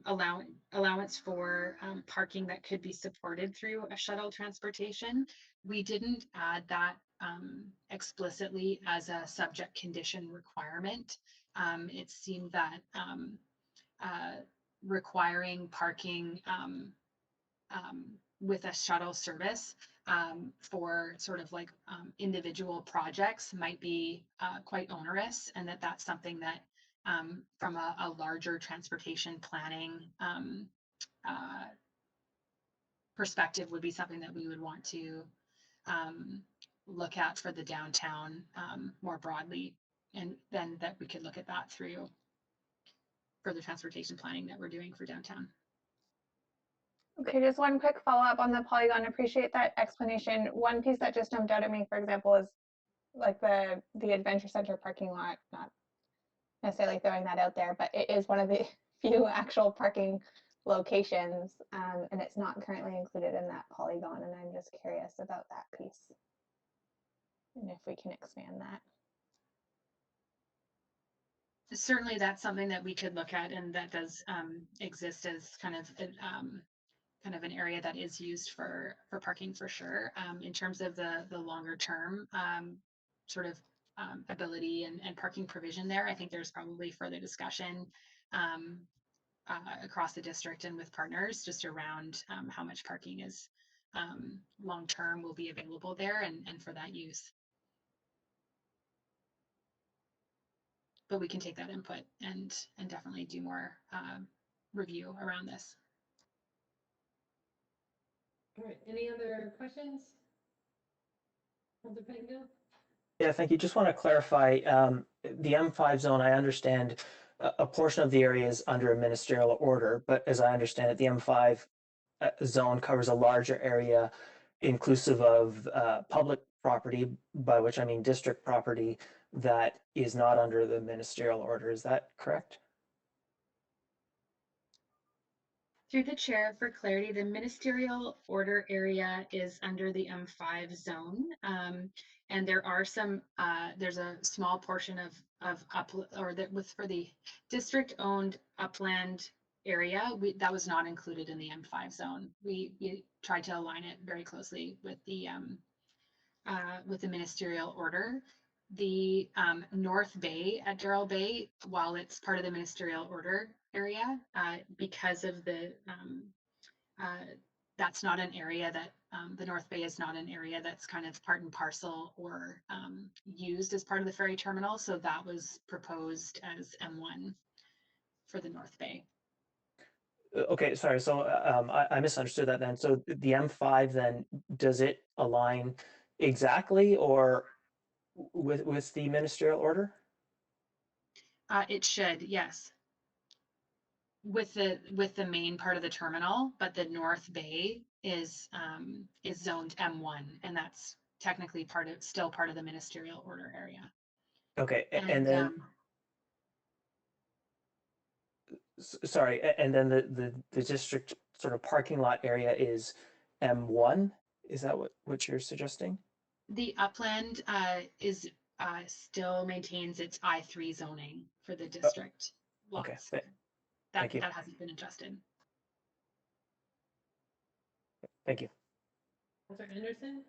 allowance for parking that could be supported through a shuttle transportation, we didn't add that explicitly as a subject condition requirement. It seemed that requiring parking with a shuttle service for sort of like individual projects might be quite onerous, and that's something that from a larger transportation planning perspective would be something that we would want to look at for the downtown more broadly, and then that we could look at that through further transportation planning that we're doing for downtown. Okay, just one quick follow-up on the polygon. Appreciate that explanation. One piece that just jumped out at me, for example, is like the Adventure Center parking lot, not necessarily throwing that out there, but it is one of the few actual parking locations, and it's not currently included in that polygon, and I'm just curious about that piece. And if we can expand that. Certainly that's something that we could look at, and that does exist as kind of an area that is used for parking for sure. In terms of the longer term sort of ability and parking provision there, I think there's probably further discussion across the district and with partners just around how much parking is long term will be available there and for that use. But we can take that input and definitely do more review around this. All right, any other questions? Councilor Pennington? Yeah, thank you. Just want to clarify, the M5 zone, I understand a portion of the area is under a ministerial order, but as I understand it, the M5 zone covers a larger area inclusive of public property, by which I mean district property, that is not under the ministerial order. Is that correct? Through the chair, for clarity, the ministerial order area is under the M5 zone. And there are some, there's a small portion of for the district owned upland area, that was not included in the M5 zone. We tried to align it very closely with the ministerial order. The North Bay at Darrell Bay, while it's part of the ministerial order area, because of the that's not an area that the North Bay is not an area that's kind of part and parcel or used as part of the ferry terminal. So that was proposed as M1 for the North Bay. Okay, sorry. So I misunderstood that then. So the M5 then, does it align exactly or with the ministerial order? It should, yes. With the main part of the terminal, but the North Bay is zoned M1, and that's technically still part of the ministerial order area. Okay, and then sorry, and then the district sort of parking lot area is M1. Is that what you're suggesting? The upland is still maintains its I3 zoning for the district lots. Okay, thank you. That hasn't been adjusted. Thank you. Councilor Anderson?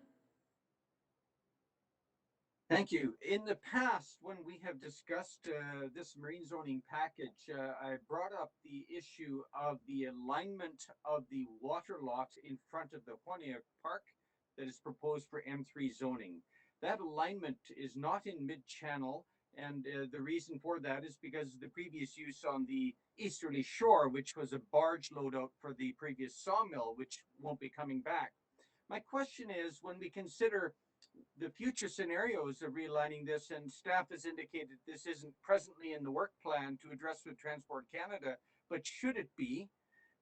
Thank you. In the past, when we have discussed this marine zoning package, I brought up the issue of the alignment of the water lot in front of the Juaniac Park that is proposed for M3 zoning. That alignment is not in mid-channel, and the reason for that is because of the previous use on the easterly shore, which was a barge loadout for the previous sawmill, which won't be coming back. My question is, when we consider the future scenarios of realigning this, and staff has indicated this isn't presently in the work plan to address with Transport Canada, but should it be,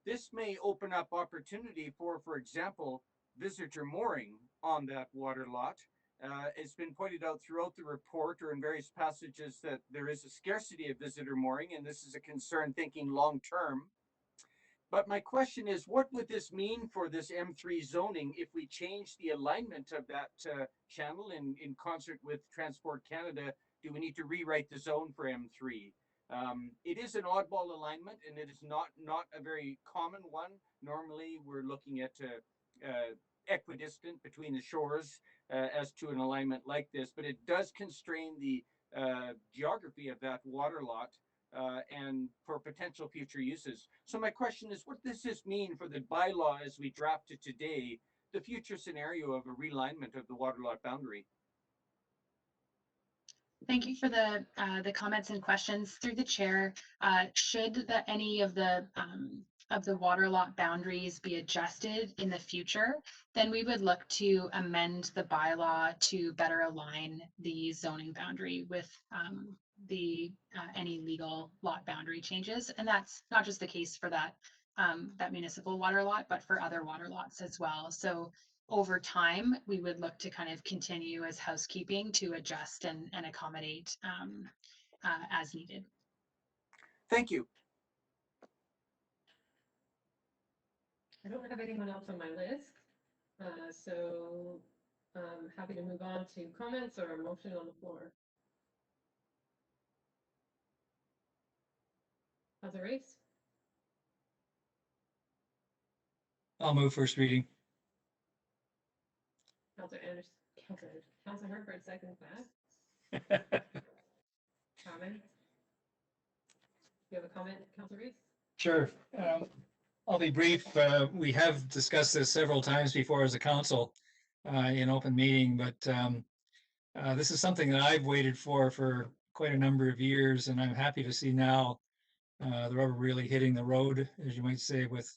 this may open up opportunity for example, visitor mooring on that water lot. It's been pointed out throughout the report or in various passages that there is a scarcity of visitor mooring, and this is a concern thinking long term. But my question is, what would this mean for this M3 zoning if we change the alignment of that channel in concert with Transport Canada? Do we need to rewrite the zone for M3? It is an oddball alignment, and it is not a very common one. Normally, we're looking at equidistant between the shores. as to an alignment like this, but it does constrain the geography of that water lot and for potential future uses. So my question is, what does this mean for the bylaw as we draft it today, the future scenario of a realignment of the water lot boundary? Thank you for the comments and questions through the chair. Should any of the water lot boundaries be adjusted in the future, then we would look to amend the bylaw to better align the zoning boundary with any legal lot boundary changes. And that's not just the case for that municipal water lot, but for other water lots as well. So over time, we would look to kind of continue as housekeeping to adjust and accommodate as needed. Thank you. I don't have anyone else on my list, so happy to move on to comments or a motion on the floor. Councilor Reese? I'll move first reading. Councilor Anderson, Councilor Herford seconds that. Comment? You have a comment, Councilor Reese? Sure. I'll be brief. We have discussed this several times before as a council in open meeting, but this is something that I've waited for quite a number of years, and I'm happy to see now the rubber really hitting the road, as you might say, with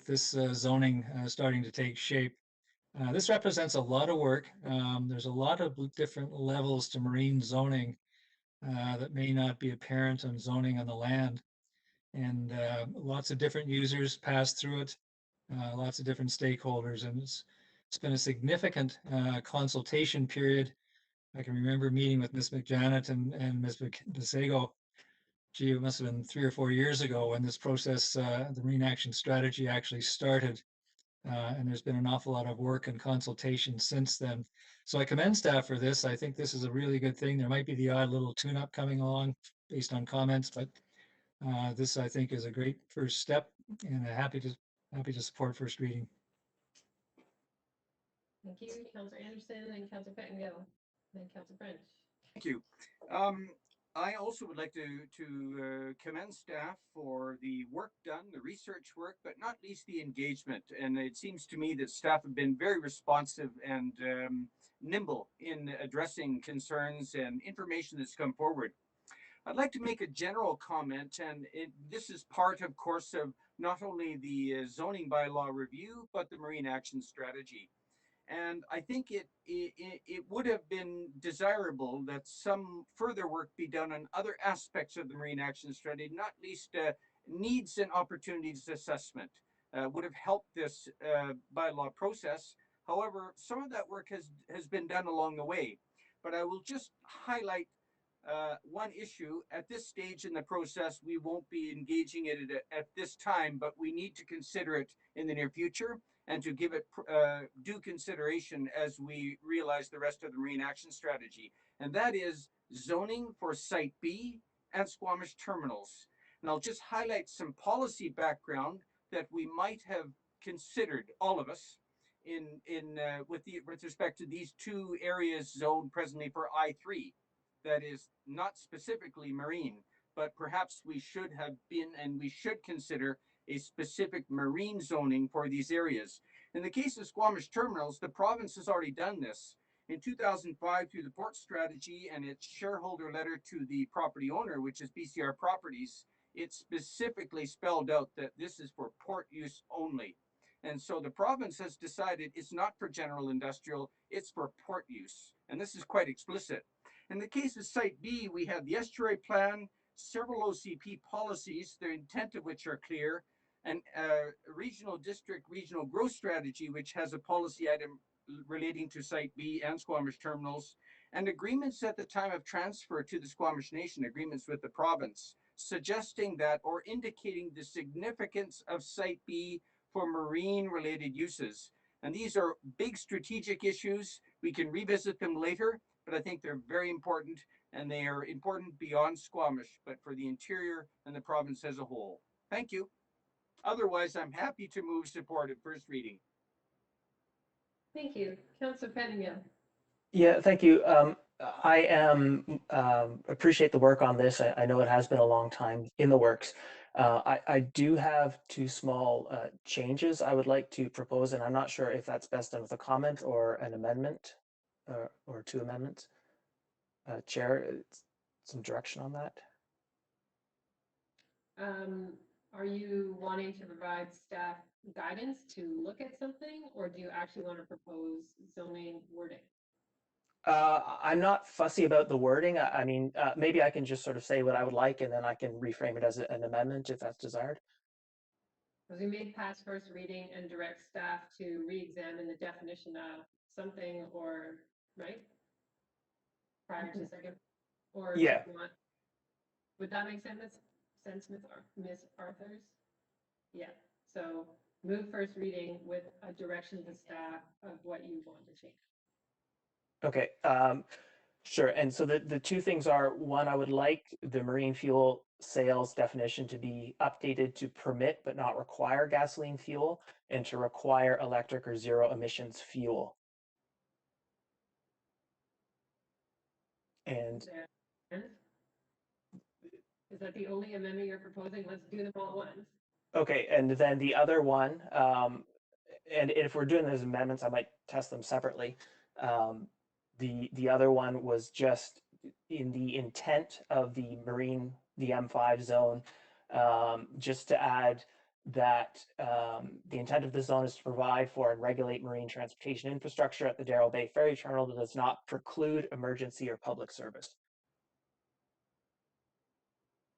this zoning starting to take shape. This represents a lot of work. There's a lot of different levels to marine zoning that may not be apparent on zoning on the land. And lots of different users pass through it, lots of different stakeholders, and it's been a significant consultation period. I can remember meeting with Ms. McJanet and Ms. Besego. Gee, it must have been 3 or 4 years ago when this process, the Marine Action Strategy, actually started. And there's been an awful lot of work and consultation since then. So I commend staff for this. I think this is a really good thing. There might be the odd little tune-up coming along based on comments, but this, I think, is a great first step, and happy to support first reading. Thank you, Councilor Anderson, and Councilor Pettengill, and Councilor French. Thank you. I also would like to commend staff for the work done, the research work, but not least the engagement. And it seems to me that staff have been very responsive and nimble in addressing concerns and information that's come forward. I'd like to make a general comment, and this is part, of course, of not only the zoning bylaw review, but the Marine Action Strategy. And I think it would have been desirable that some further work be done on other aspects of the Marine Action Strategy, not least needs and opportunities assessment would have helped this bylaw process. However, some of that work has been done along the way. But I will just highlight one issue. At this stage in the process, we won't be engaging it at this time, but we need to consider it in the near future and to give it due consideration as we realize the rest of the Marine Action Strategy. And that is zoning for Site B and Squamish terminals. And I'll just highlight some policy background that we might have considered, all of us, with respect to these two areas zoned presently for I3. That is not specifically marine, but perhaps we should have been, and we should consider a specific marine zoning for these areas. In the case of Squamish terminals, the province has already done this. In 2005, through the port strategy and its shareholder letter to the property owner, which is BCR Properties, it specifically spelled out that this is for port use only. And so the province has decided it's not for general industrial, it's for port use. And this is quite explicit. In the case of Site B, we have the estuary plan, several OCP policies, the intent of which are clear, and regional district, regional growth strategy, which has a policy item relating to Site B and Squamish terminals, and agreements at the time of transfer to the Squamish Nation, agreements with the province, suggesting that or indicating the significance of Site B for marine-related uses. And these are big strategic issues. We can revisit them later, but I think they're very important, and they are important beyond Squamish, but for the interior and the province as a whole. Thank you. Otherwise, I'm happy to move support at first reading. Thank you. Councillor Penningham. Yeah, thank you. I appreciate the work on this. I know it has been a long time in the works. I do have two small changes I would like to propose, and I'm not sure if that's best done with a comment or an amendment or two amendments. Chair, some direction on that? Are you wanting to provide staff guidance to look at something, or do you actually want to propose zoning wording? I'm not fussy about the wording. I mean, maybe I can just sort of say what I would like, and then I can reframe it as an amendment if that's desired. Because we made pass first reading and direct staff to re-examine the definition of something, or, right? Prior to second, or do you Yeah. want, would that make sense, Ms. Arthurs? Yeah, so move first reading with a direction to staff of what you want to change. Okay. Sure. And so the two things are, one, I would like the marine fuel sales definition to be updated to permit but not require gasoline fuel, and to require electric or zero emissions fuel. And Is that the only amendment you're proposing? Let's do them all at once. okay, and then the other one, and if we're doing those amendments, I might test them separately. The other one was just in the intent of the M5 zone, just to add that the intent of the zone is to provide for and regulate marine transportation infrastructure at the Darrell Bay Ferry Terminal that does not preclude emergency or public service.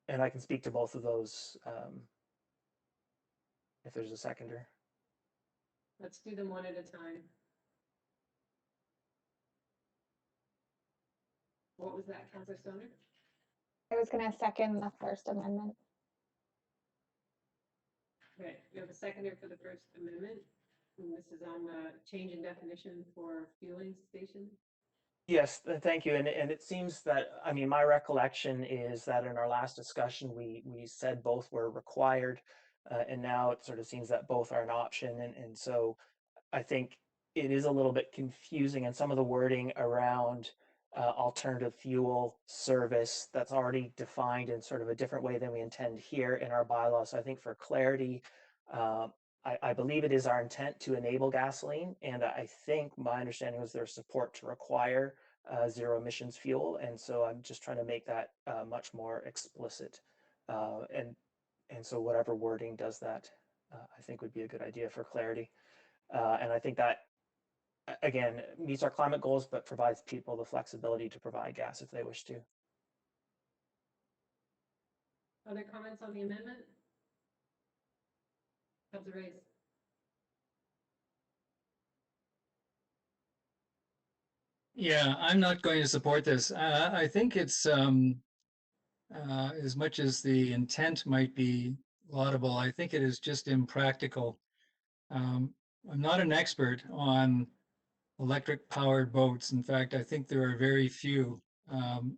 And I can speak to both of those if there's a seconder. Let's do them one at a time. What was that, Councillor Stoner? I was going to second the first amendment. Okay, we have a seconder for the first amendment. And this is on the change in definition for fueling station. Yes, thank you. And it seems that, I mean, my recollection is that in our last discussion, we said both were required, and now it sort of seems that both are an option. And so I think it is a little bit confusing, and some of the wording around alternative fuel service that's already defined in sort of a different way than we intend here in our bylaws. So I think for clarity, I believe it is our intent to enable gasoline, and I think my understanding was there's support to require zero emissions fuel, and so I'm just trying to make that much more explicit. And so whatever wording does that, I think would be a good idea for clarity. And I think that, again, meets our climate goals, but provides people the flexibility to provide gas if they wish to. Other comments on the amendment? Councillor Reyes. Yeah, I'm not going to support this. I think it's as much as the intent might be laudable, I think it is just impractical. I'm not an expert on electric powered boats. In fact, I think there are very few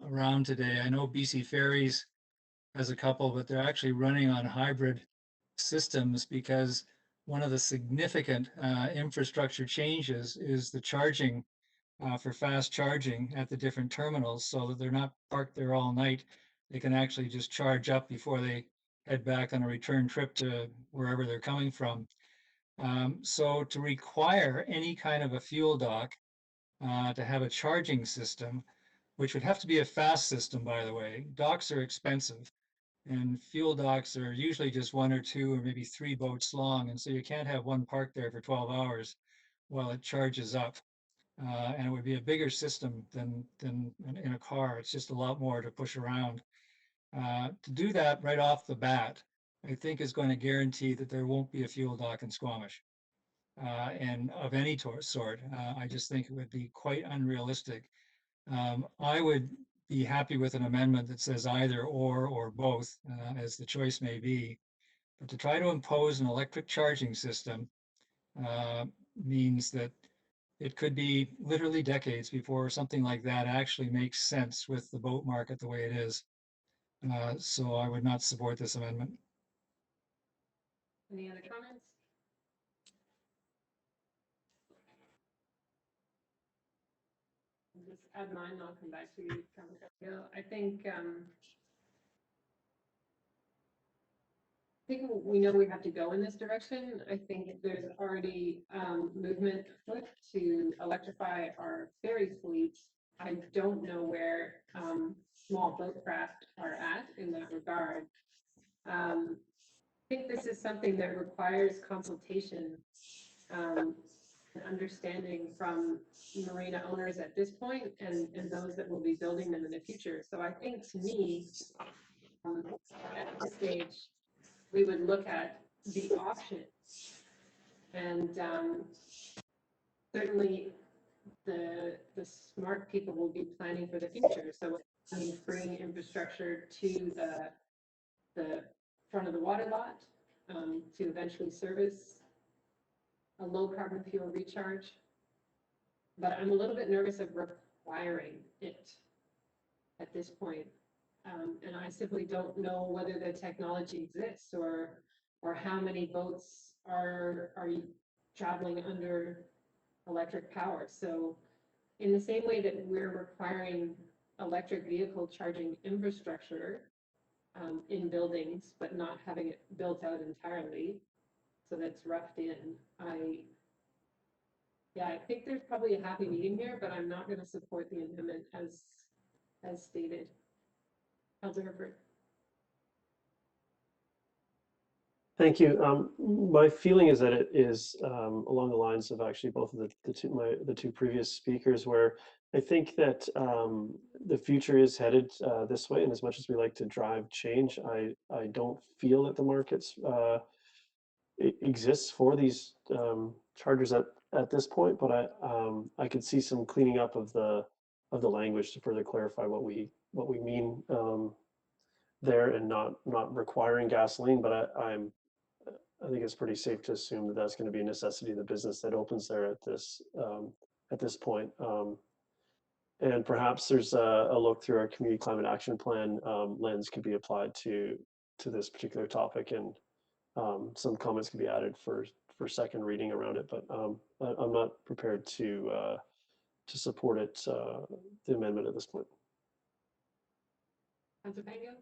around today. I know BC Ferries has a couple, but they're actually running on hybrid systems because one of the significant infrastructure changes is the charging for fast charging at the different terminals, so that they're not parked there all night. They can actually just charge up before they head back on a return trip to wherever they're coming from. So to require any kind of a fuel dock to have a charging system, which would have to be a fast system, by the way. Docks are expensive, and fuel docks are usually just one or two or maybe three boats long, and so you can't have one parked there for 12 hours while it charges up. And it would be a bigger system than in a car. It's just a lot more to push around. To do that right off the bat, I think is going to guarantee that there won't be a fuel dock in Squamish. And of any sort, I just think it would be quite unrealistic. I would be happy with an amendment that says either or both, as the choice may be. But to try to impose an electric charging system means that it could be literally decades before something like that actually makes sense with the boat market the way it is. So I would not support this amendment. Any other comments? just add mine, and I'll come back to you, Councilor Gill. I think we know we have to go in this direction. I think there's already movement afoot to electrify our ferry fleet. I don't know where small boat craft are at in that regard. I think this is something that requires consultation and understanding from marina owners at this point and those that will be building them in the future. So I think, to me, at this stage, we would look at the options. And certainly the smart people will be planning for the future. So I mean, bringing infrastructure to the front of the water lot to eventually service a low carbon fuel recharge. But I'm a little bit nervous of requiring it at this point. And I simply don't know whether the technology exists or how many boats are traveling under electric power. So in the same way that we're requiring electric vehicle charging infrastructure in buildings, but not having it built out entirely, so that's roughed in, I think there's probably a happy medium here, but I'm not going to support the amendment as stated. Councilor Herford. Thank you. My feeling is that it is along the lines of actually both of the two previous speakers, where I think that the future is headed this way. And as much as we like to drive change, I don't feel that the markets exists for these chargers at this point. But I could see some cleaning up of the language to further clarify what we mean there, and not requiring gasoline. But I think it's pretty safe to assume that that's going to be a necessity of the business that opens there at this point. And perhaps there's a look through our community climate action plan lens could be applied to this particular topic, and some comments could be added for second reading around it. But I'm not prepared to support it, the amendment at this point. Councilor Pango?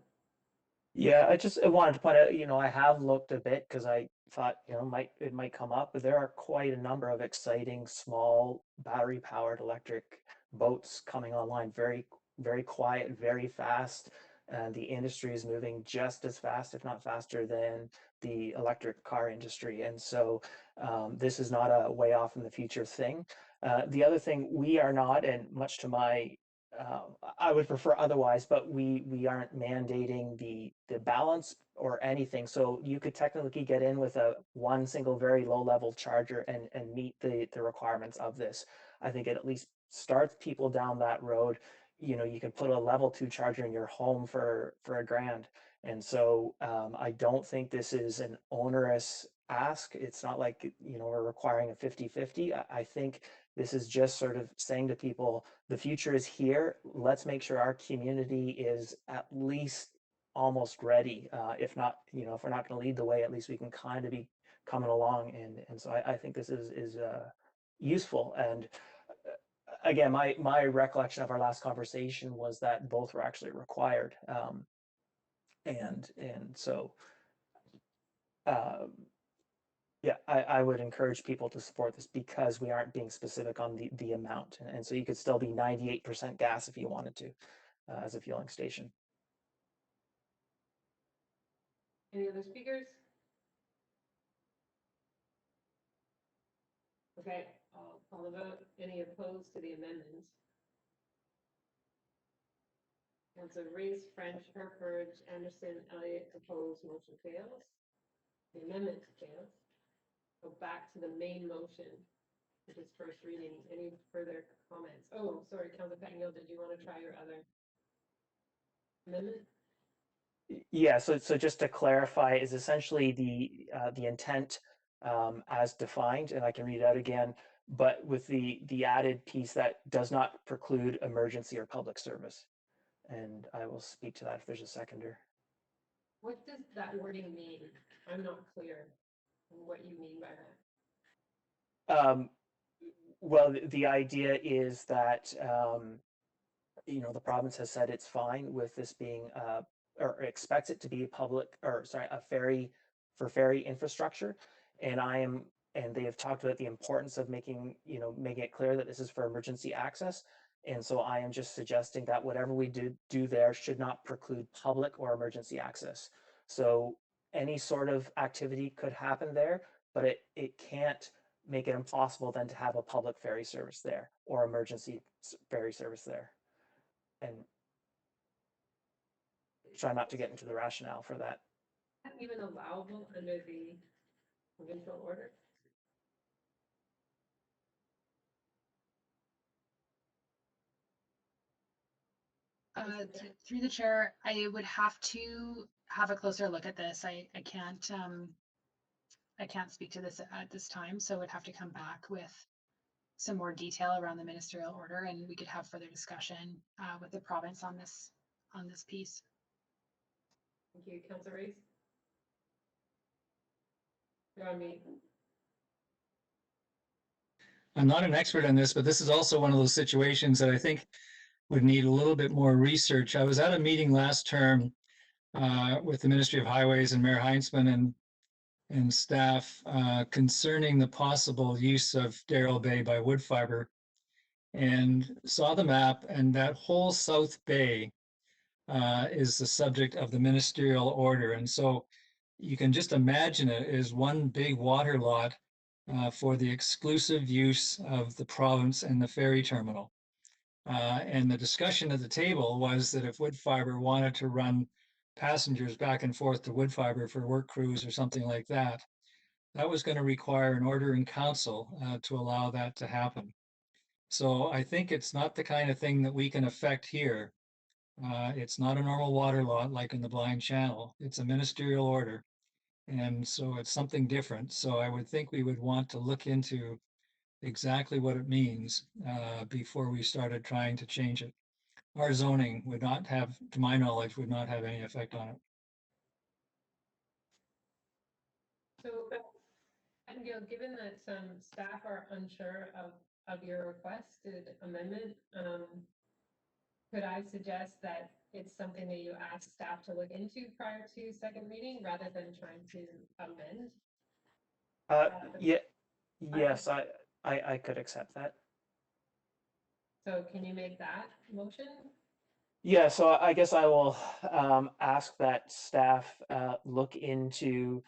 Yeah, I wanted to point out, I have looked a bit because I thought, it might come up, but there are quite a number of exciting small battery powered electric boats coming online, very, very quiet, very fast. And the industry is moving just as fast, if not faster, than the electric car industry. And so this is not a way off in the future thing. The other thing, we are not, and much to my I would prefer otherwise, but we aren't mandating the balance or anything. So you could technically get in with one single very low level charger and meet the requirements of this. I think it at least starts people down that road. You can put a level 2 charger in your home for $1,000. And so I don't think this is an onerous ask. It's not like, we're requiring a 50-50. I think this is just sort of saying to people, the future is here. Let's make sure our community is at least almost ready. If not, if we're not going to lead the way, at least we can kind of be coming along. And so I think this is useful. And again, my recollection of our last conversation was that both were actually required. And so yeah, I would encourage people to support this because we aren't being specific on the amount. And so you could still be 98% gas if you wanted to as a fueling station. Any other speakers? Okay, I'll call the vote. Any opposed to the amendment? Councilor Reese, French, Herford, Anderson, Elliott, opposed, motion fails. The amendment fails. Go back to the main motion, which is first reading. Any further comments? Oh, sorry, Councilor Patton, did you want to try your other amendment? Yeah, so just to clarify, is essentially the intent as defined, and I can read it out again, but with the added piece that does not preclude emergency or public service. And I will speak to that if there's a seconder. What does that wording mean? I'm not clear on what you mean by that. Well, the idea is that, the province has said it's fine with this being, or expects it to be public, or sorry, a ferry for ferry infrastructure. And and they have talked about the importance of making it clear that this is for emergency access. And so I am just suggesting that whatever we do there should not preclude public or emergency access. So any sort of activity could happen there, but it can't make it impossible then to have a public ferry service there or emergency ferry service there. And try not to get into the rationale for that. Is that even allowable under the provincial order? Through the chair, I would have to have a closer look at this. I can't speak to this at this time, so would have to come back with some more detail around the ministerial order, and we could have further discussion with the province on this piece. Thank you, Councillor Rees. You're on mute. I'm not an expert on this, but this is also one of those situations that I think would need a little bit more research. I was at a meeting last term with the Ministry of Highways and Mayor Heinzman and staff concerning the possible use of Darrell Bay by wood fiber, and saw the map, and that whole South Bay is the subject of the ministerial order. And so you can just imagine it as one big water lot for the exclusive use of the province and the ferry terminal. And the discussion at the table was that if wood fiber wanted to run passengers back and forth to wood fiber for work crews or something like that, that was going to require an order in council to allow that to happen. So I think it's not the kind of thing that we can affect here. It's not a normal water lot like in the Blind Channel. It's a ministerial order. And so it's something different. So I would think we would want to look into exactly what it means before we started trying to change it. Our zoning would not have, to my knowledge, would not have any effect on it. So, and given that staff are unsure of your requested amendment, could I suggest that it's something that you ask staff to look into prior to second reading rather than trying to amend? Yeah, yes, I could accept that. So can you make that motion? Yeah, so I guess I will ask that staff look into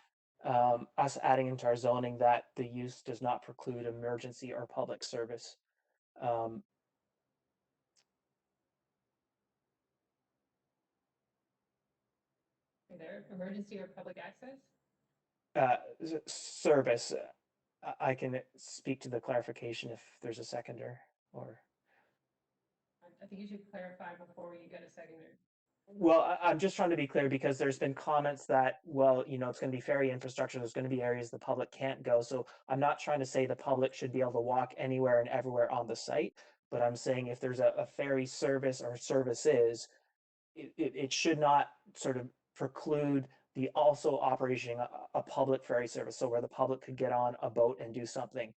us adding into our zoning that the use does not preclude emergency or public service. Either emergency or public access? Service. I can speak to the clarification if there's a seconder or. I think you should clarify before you get a seconder. Well, I'm just trying to be clear because there's been comments that, well, it's going to be ferry infrastructure. There's going to be areas the public can't go. So I'm not trying to say the public should be able to walk anywhere and everywhere on the site, but I'm saying if there's a ferry service or services, it should not sort of preclude the also operation a public ferry service. So where the public could get on a boat and do something,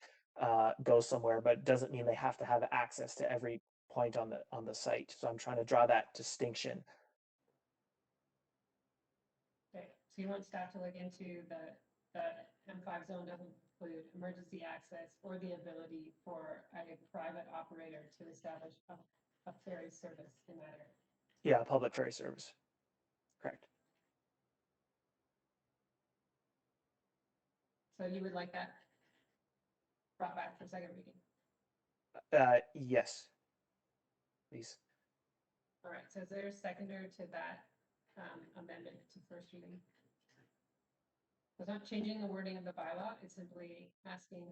go somewhere, but it doesn't mean they have to have access to every point on the site. So I'm trying to draw that distinction. Okay, so you want staff to look into the M5 zone doesn't include emergency access or the ability for a private operator to establish a ferry service in that area. Yeah, public ferry service. Correct. So you would like that brought back for second reading? Yes. Please. All right, so is there a seconder to that amendment to first reading? It's not changing the wording of the bylaw, it's simply asking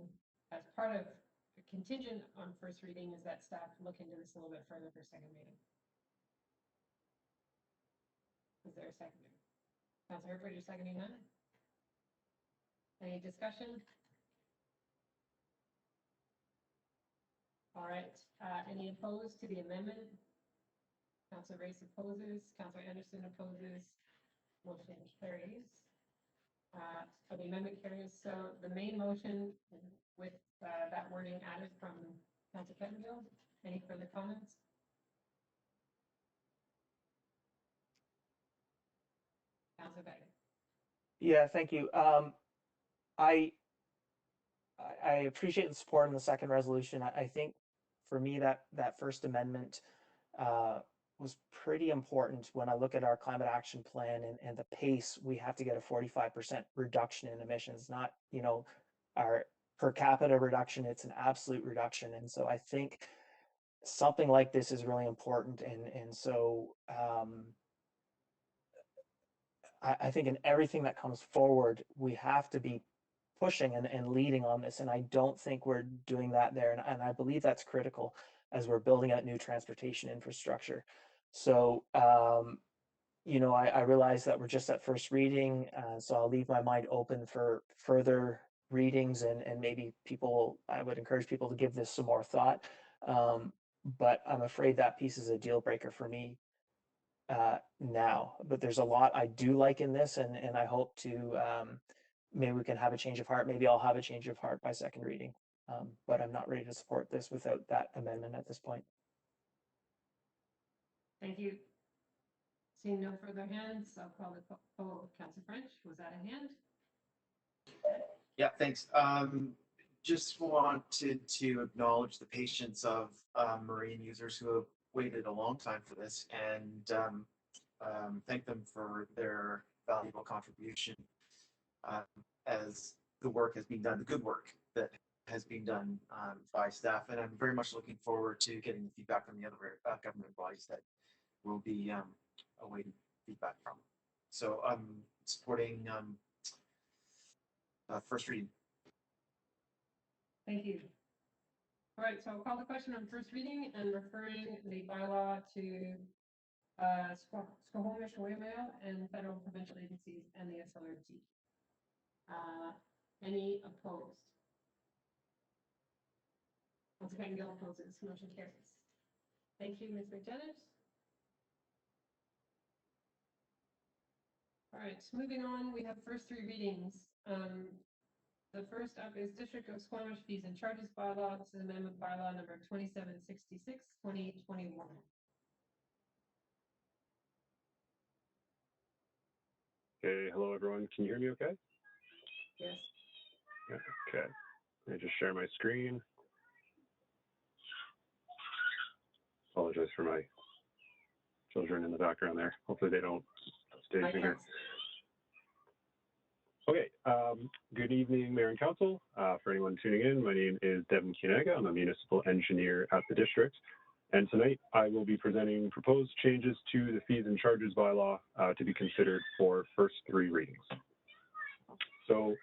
as part of a contingent on first reading is that staff look into this a little bit further for second reading. Is there a seconder? Councilor Herford, you're seconding that? Any discussion? All right, any opposed to the amendment? Councilor Race opposes, Councilor Anderson opposes, motion carries. So the amendment carries. So the main motion with that wording added from Council Pettengill. Any further comments? Council Becker. Yeah, thank you. I appreciate the support in the second resolution. I think for me that First Amendment was pretty important when I look at our climate action plan and the pace. We have to get a 45% reduction in emissions, not, our per capita reduction, it's an absolute reduction. And so I think something like this is really important. And so I think in everything that comes forward, we have to be pushing and leading on this. And I don't think we're doing that there. And I believe that's critical as we're building out new transportation infrastructure. So, I realize that we're just at first reading, so I'll leave my mind open for further readings and maybe I would encourage people to give this some more thought. But I'm afraid that piece is a deal breaker for me now. But there's a lot I do like in this, and I hope to maybe we can have a change of heart. Maybe I'll have a change of heart by second reading. But I'm not ready to support this without that amendment at this point. Thank you. Seeing no further hands, I'll call the Council French. Was that a hand? Yeah, thanks. Just wanted to acknowledge the patience of marine users who have waited a long time for this, and thank them for their valuable contribution as the work has been done, the good work that has been done by staff. And I'm very much looking forward to getting feedback from the other government bodies that we'll be awaiting feedback from. So I'm supporting first reading. Thank you. All right, so I'll call the question on first reading and referring the bylaw to Squamish, and federal provincial agencies and the SLRT. Any opposed? Once again, no opposes, motion carries. Thank you, Ms. McDevitt. All right, moving on, we have first three readings. The first up is District of Squamish Fees and Charges Bylaw. This is amendment bylaw number 2766, 2021. Okay, hello everyone. Can you hear me okay? Yes. Yeah, okay. Let me just share my screen. Apologize for my children in the background there. Hopefully they don't stage me here. Okay, good evening, Mayor and Council. For anyone tuning in, my name is Devin Kienega. I'm a municipal engineer at the district. And tonight I will be presenting proposed changes to the fees and charges bylaw to be considered for first three readings. So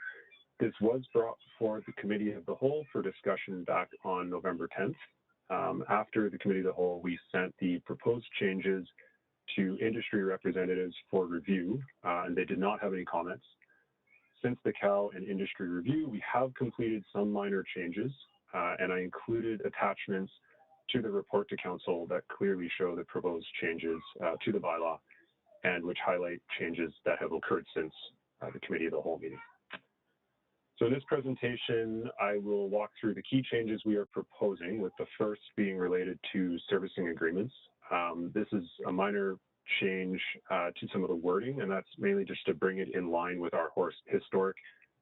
this was brought before the Committee of the Whole for discussion back on November 10th. After the Committee of the Whole, we sent the proposed changes to industry representatives for review, and they did not have any comments. Since the CAL and industry review, we have completed some minor changes, and I included attachments to the report to Council that clearly show the proposed changes to the bylaw and which highlight changes that have occurred since the Committee of the Whole meeting. So in this presentation, I will walk through the key changes we are proposing, with the first being related to servicing agreements. This is a minor change to some of the wording, and that's mainly just to bring it in line with our historic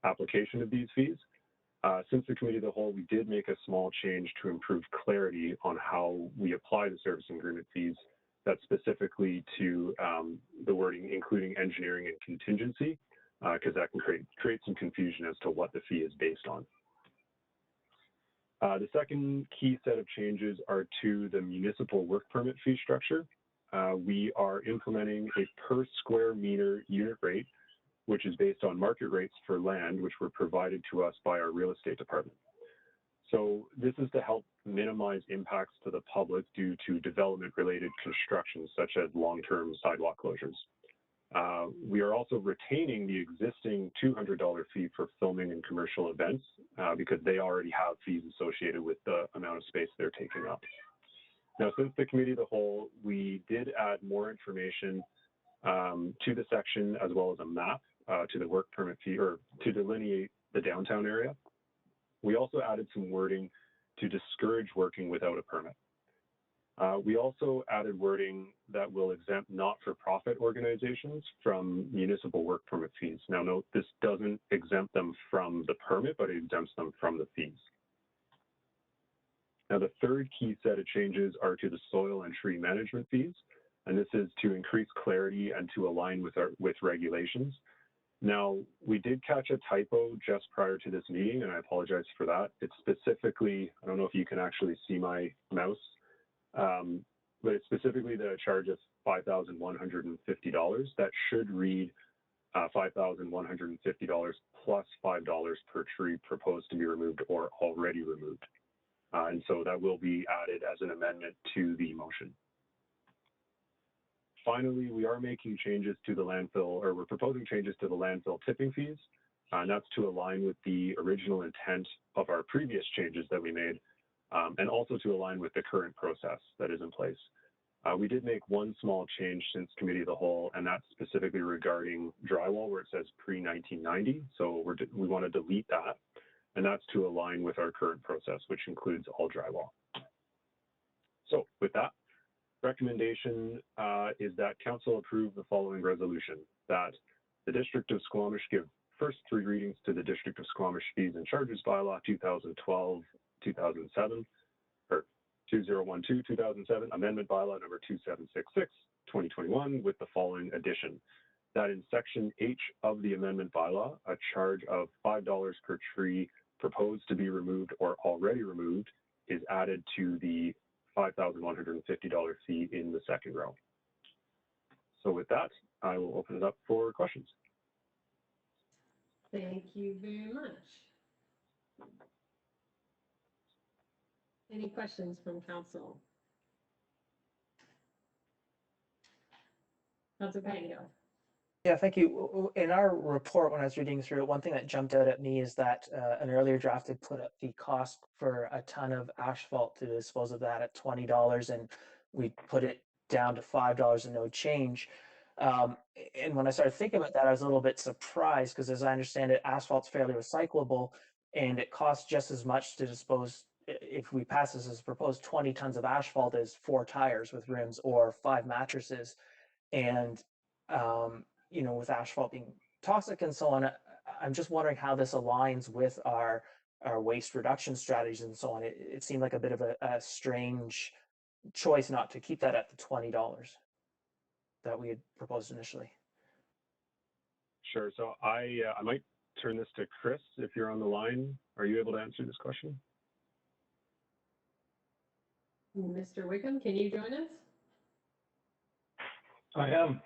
application of these fees. Since the Committee of the Whole, we did make a small change to improve clarity on how we apply the servicing agreement fees. That's specifically to the wording, including engineering and contingency, because that can create some confusion as to what the fee is based on. The second key set of changes are to the municipal work permit fee structure. We are implementing a per square meter unit rate, which is based on market rates for land, which were provided to us by our real estate department. So this is to help minimize impacts to the public due to development-related construction, such as long-term sidewalk closures. We are also retaining the existing $200 fee for filming and commercial events because they already have fees associated with the amount of space they're taking up. Now, since the Committee of the Whole, we did add more information to the section, as well as a map to the work permit fee, or to delineate the downtown area. We also added some wording to discourage working without a permit. We also added wording that will exempt not-for-profit organizations from municipal work permit fees. Now note, this doesn't exempt them from the permit, but it exempts them from the fees. Now the third key set of changes are to the soil and tree management fees, and this is to increase clarity and to align with regulations. Now, we did catch a typo just prior to this meeting, and I apologize for that. It's specifically, I don't know if you can actually see my mouse, but it's specifically the charge of $5,150. That should read $5,150 plus $5 per tree proposed to be removed or already removed. And so that will be added as an amendment to the motion. Finally, we are making changes to the landfill, or we're proposing changes to the landfill tipping fees, and that's to align with the original intent of our previous changes that we made, and also to align with the current process that is in place. We did make one small change since committee of the whole, and that's specifically regarding drywall, where it says pre-1990. So we want to delete that, and that's to align with our current process, which includes all drywall. So with that, recommendation is that council approve the following resolution: that the District of Squamish give first 3 readings to the District of Squamish Fees and Charges Bylaw 2012-2007, or 2012-2007, Amendment Bylaw number 2766-2021, with the following addition: that in Section H of the Amendment Bylaw, a charge of $5 per tree proposed to be removed or already removed is added to the $5,150 fee in the second row. So with that, I will open it up for questions. Thank you very much. Any questions from council? Council Patio. Yeah, thank you. In our report, when I was reading through it, one thing that jumped out at me is that an earlier draft had put up the cost for a ton of asphalt to dispose of that at $20, and we put it down to $5 and no change. And when I started thinking about that, I was a little bit surprised, because as I understand it, asphalt's fairly recyclable, and it costs just as much to dispose, if we pass this as proposed, 20 tons of asphalt as 4 tires with rims or 5 mattresses. And you know, with asphalt being toxic and so on, I'm just wondering how this aligns with our waste reduction strategies and so on. It seemed like a bit of a strange choice not to keep that at the $20 that we had proposed initially. Sure. So I might turn this to Chris if you're on the line. Are you able to answer this question? Mr. Wickham, can you join us? I am.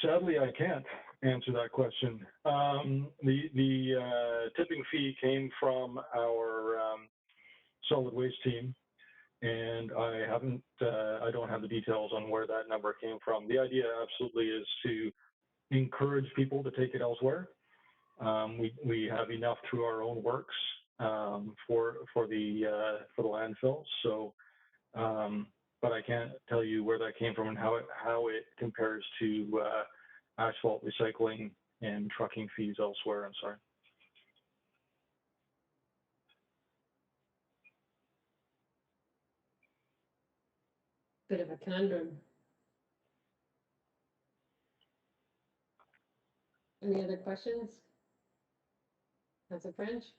Sadly, I can't answer that question. The tipping fee came from our solid waste team, and I don't have the details on where that number came from. The idea absolutely is to encourage people to take it elsewhere. We have enough through our own works for the landfill. So. But I can't tell you where that came from and how it compares to asphalt recycling and trucking fees elsewhere. I'm sorry. Bit of a conundrum. Any other questions? Councilor French?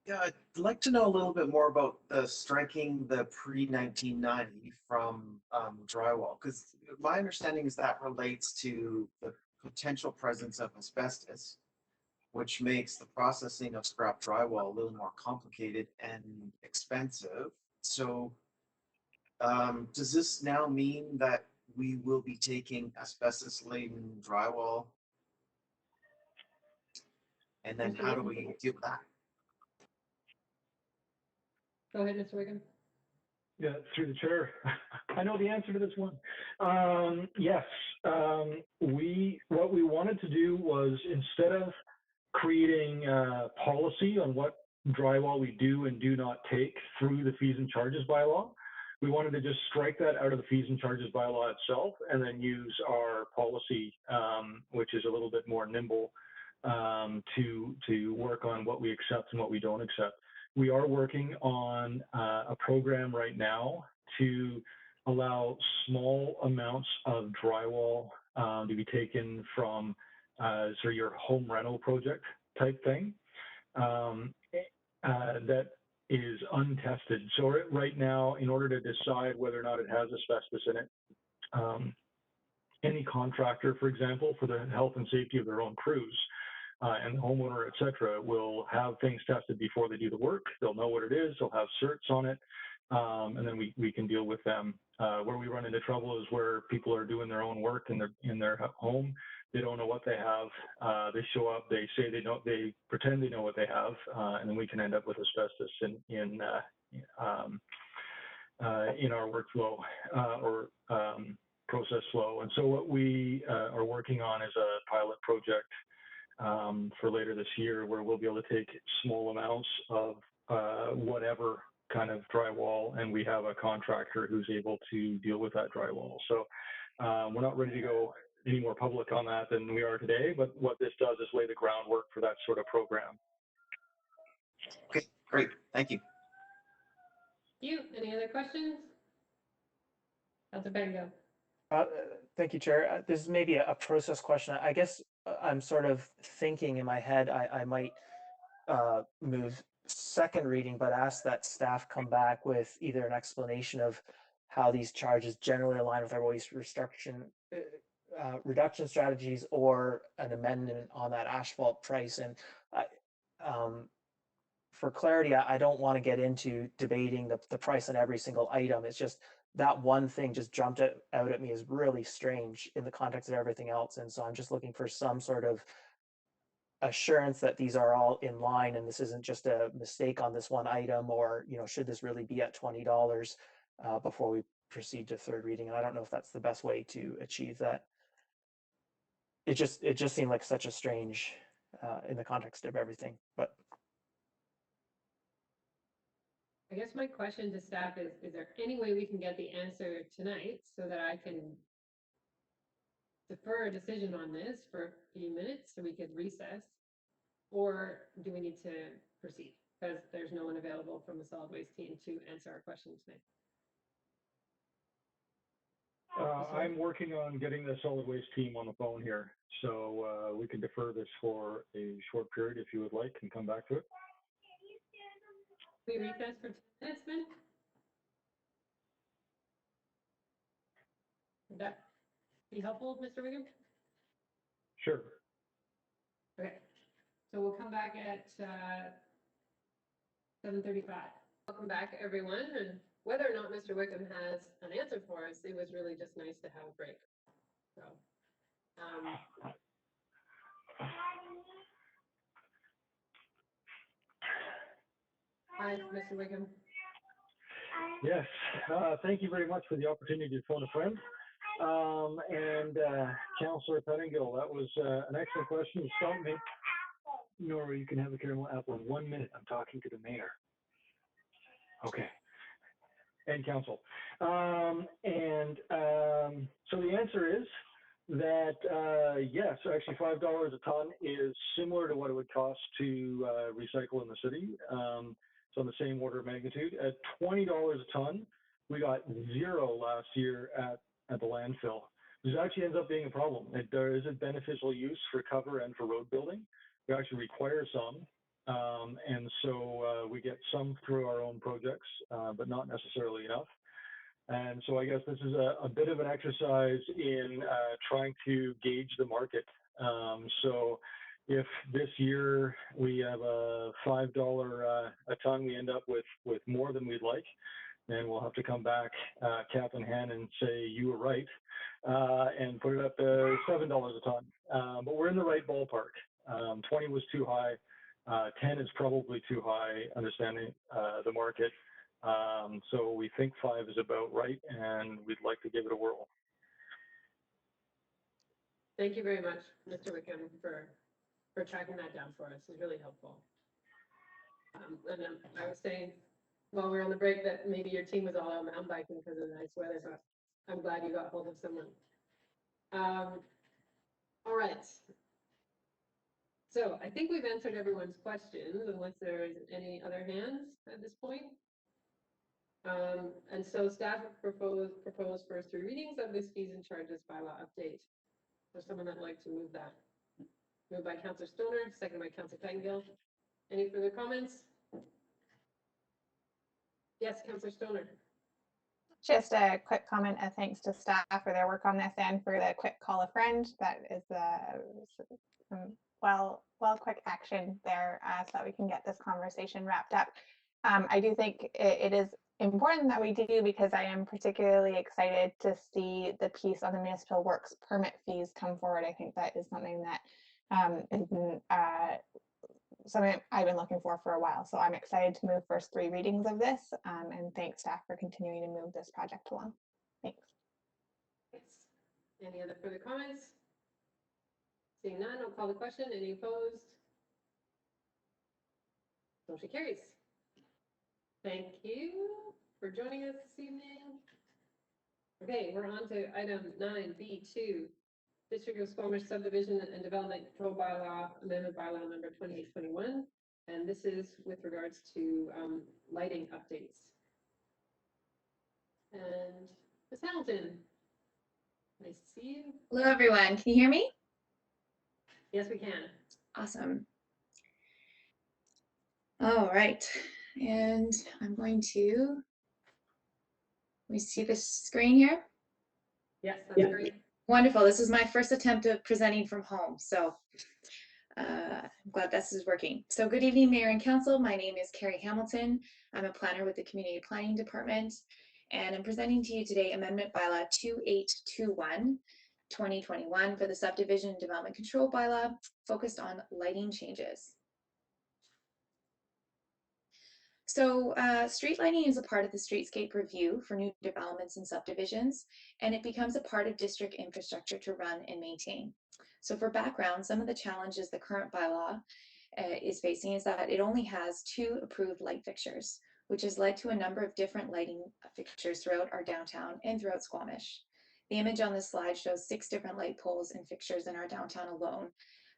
Yeah, I'd like to know a little bit more about the striking the pre-1990 from drywall, because my understanding is that relates to the potential presence of asbestos, which makes the processing of scrap drywall a little more complicated and expensive. So does this now mean that we will be taking asbestos-laden drywall? And then how do we deal with that? Go ahead, Mr. Wickham. Yeah, through the chair. I know the answer to this one. Yes, what we wanted to do was, instead of creating a policy on what drywall we do and do not take through the fees and charges bylaw, we wanted to just strike that out of the fees and charges bylaw itself, and then use our policy, which is a little bit more nimble, to work on what we accept and what we don't accept. We are working on a program right now to allow small amounts of drywall to be taken from so your home rental project type thing that is untested. So right now, in order to decide whether or not it has asbestos in it, any contractor, for example, for the health and safety of their own crews, and the homeowner, et cetera, will have things tested before they do the work. They'll know what it is. They'll have certs on it. And then we can deal with them. Where we run into trouble is where people are doing their own work in their home. They don't know what they have. They show up. They say they know. They pretend they know what they have, and then we can end up with asbestos in our workflow or process flow. And so what we are working on is a pilot project for later this year, where we'll be able to take small amounts of whatever kind of drywall, and we have a contractor who's able to deal with that drywall. So we're not ready to go any more public on that than we are today, but what this does is lay the groundwork for that sort of program. Okay, great. Thank you. You, any other questions? Councilor Bengo. Thank you, Chair. This is maybe a process question. I guess I'm sort of thinking in my head, I might move second reading, but ask that staff come back with either an explanation of how these charges generally align with our waste reduction strategies, or an amendment on that asphalt price. And for clarity, I don't want to get into debating the price on every single item. It's just that one thing just jumped out at me as really strange in the context of everything else. And so I'm just looking for some sort of assurance that these are all in line and this isn't just a mistake on this one item, or, you know, should this really be at $20 before we proceed to third reading? And I don't know if that's the best way to achieve that. It just seemed like such a strange in the context of everything. But I guess my question to staff is there any way we can get the answer tonight so that I can defer a decision on this for a few minutes so we could recess? Or do we need to proceed? Because there's no one available from the solid waste team to answer our question tonight. I'm working on getting the solid waste team on the phone here, so we can defer this for a short period if you would like and come back to it. We recess for 10 minutes then? Would that be helpful, Mr. Wiggum? Sure. Okay, so we'll come back at 7:35. Welcome back, everyone. And whether or not Mr. Wickham has an answer for us, it was really just nice to have a break. So, hi, Mr. Wickham. Yes, thank you very much for the opportunity to phone a friend. And Councillor Pettingill, that was an excellent question. You stumped me. Nora, you can have a caramel apple in 1 minute. I'm talking to the mayor. Okay. And council. So the answer is that, yes, actually $5 a ton is similar to what it would cost to recycle in the city. So in the same order of magnitude. At $20 a ton, we got 0 last year at the landfill. This actually ends up being a problem. There is a beneficial use for cover and for road building. We actually require some. And so we get some through our own projects, but not necessarily enough. And so I guess this is a bit of an exercise in trying to gauge the market. So if this year we have a $5 a ton, we end up with more than we'd like, then we'll have to come back cap in hand and say you were right, and put it up to $7 a ton. But we're in the right ballpark. 20 was too high. 10 is probably too high, understanding the market. So we think 5 is about right, and we'd like to give it a whirl. Thank you very much, Mr. Wickham, for tracking that down for us. It's really helpful. And I was saying while we we're on the break that maybe your team was all out mountain biking because of the nice weather, but I'm glad you got hold of someone. All right. So I think we've answered everyone's questions unless there is any other hands at this point. And so staff propose first 3 readings of this fees and charges bylaw update. There's someone that'd like to move that. Moved by Councillor Stoner, second by Councillor Pettengill. Any further comments? Yes, Councillor Stoner. Just a quick comment of thanks to staff for their work on this and for the quick call a friend. That is quick action there so that we can get this conversation wrapped up. I do think it is important that we do because I am particularly excited to see the piece on the municipal works permit fees come forward. I think that is something that something I've been looking for a while. So I'm excited to move first 3 readings of this and thanks staff for continuing to move this project along. Thanks. Any other further comments? Seeing none, I'll call the question. Any opposed? Motion carries. Thank you for joining us this evening. Okay, we're on to item 9B2. District of Squamish Subdivision and Development Control Bylaw, Amendment Bylaw number 2821. And this is with regards to lighting updates. And Ms. Hamilton, nice to see you. Hello, everyone. Can you hear me? Yes, we can. Awesome. All right. And I'm going to, let me see this screen here. Yes, that's great. Wonderful. This is my first attempt of presenting from home. So I'm glad this is working. So good evening, Mayor and Council. My name is Carrie Hamilton. I'm a planner with the Community Planning Department. And I'm presenting to you today Amendment Bylaw 2821, 2021 for the Subdivision Development Control Bylaw focused on lighting changes. So street lighting is a part of the streetscape review for new developments and subdivisions, and it becomes a part of district infrastructure to run and maintain. So for background, some of the challenges the current bylaw is facing is that it only has 2 approved light fixtures, which has led to a number of different lighting fixtures throughout our downtown and throughout Squamish. The image on this slide shows 6 different light poles and fixtures in our downtown alone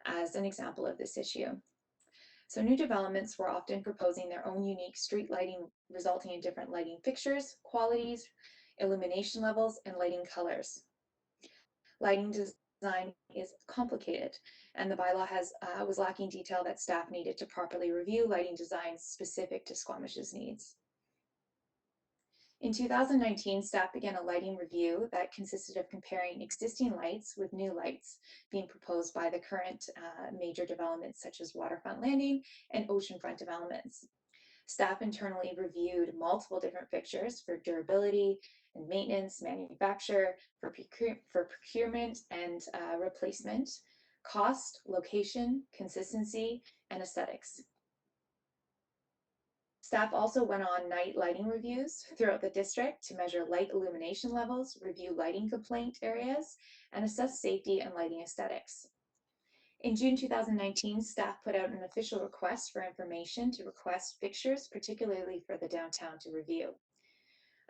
as an example of this issue. So new developments were often proposing their own unique street lighting, resulting in different lighting fixtures, qualities, illumination levels, and lighting colors. Lighting design is complicated, and the bylaw was lacking detail that staff needed to properly review lighting designs specific to Squamish's needs. In 2019, staff began a lighting review that consisted of comparing existing lights with new lights being proposed by the current major developments such as Waterfront Landing and Oceanfront developments. Staff internally reviewed multiple different fixtures for durability and maintenance, manufacture, for procurement and replacement, cost, location, consistency, and aesthetics. Staff also went on night lighting reviews throughout the district to measure light illumination levels, review lighting complaint areas, and assess safety and lighting aesthetics. In June 2019, staff put out an official request for information to request fixtures, particularly for the downtown, to review.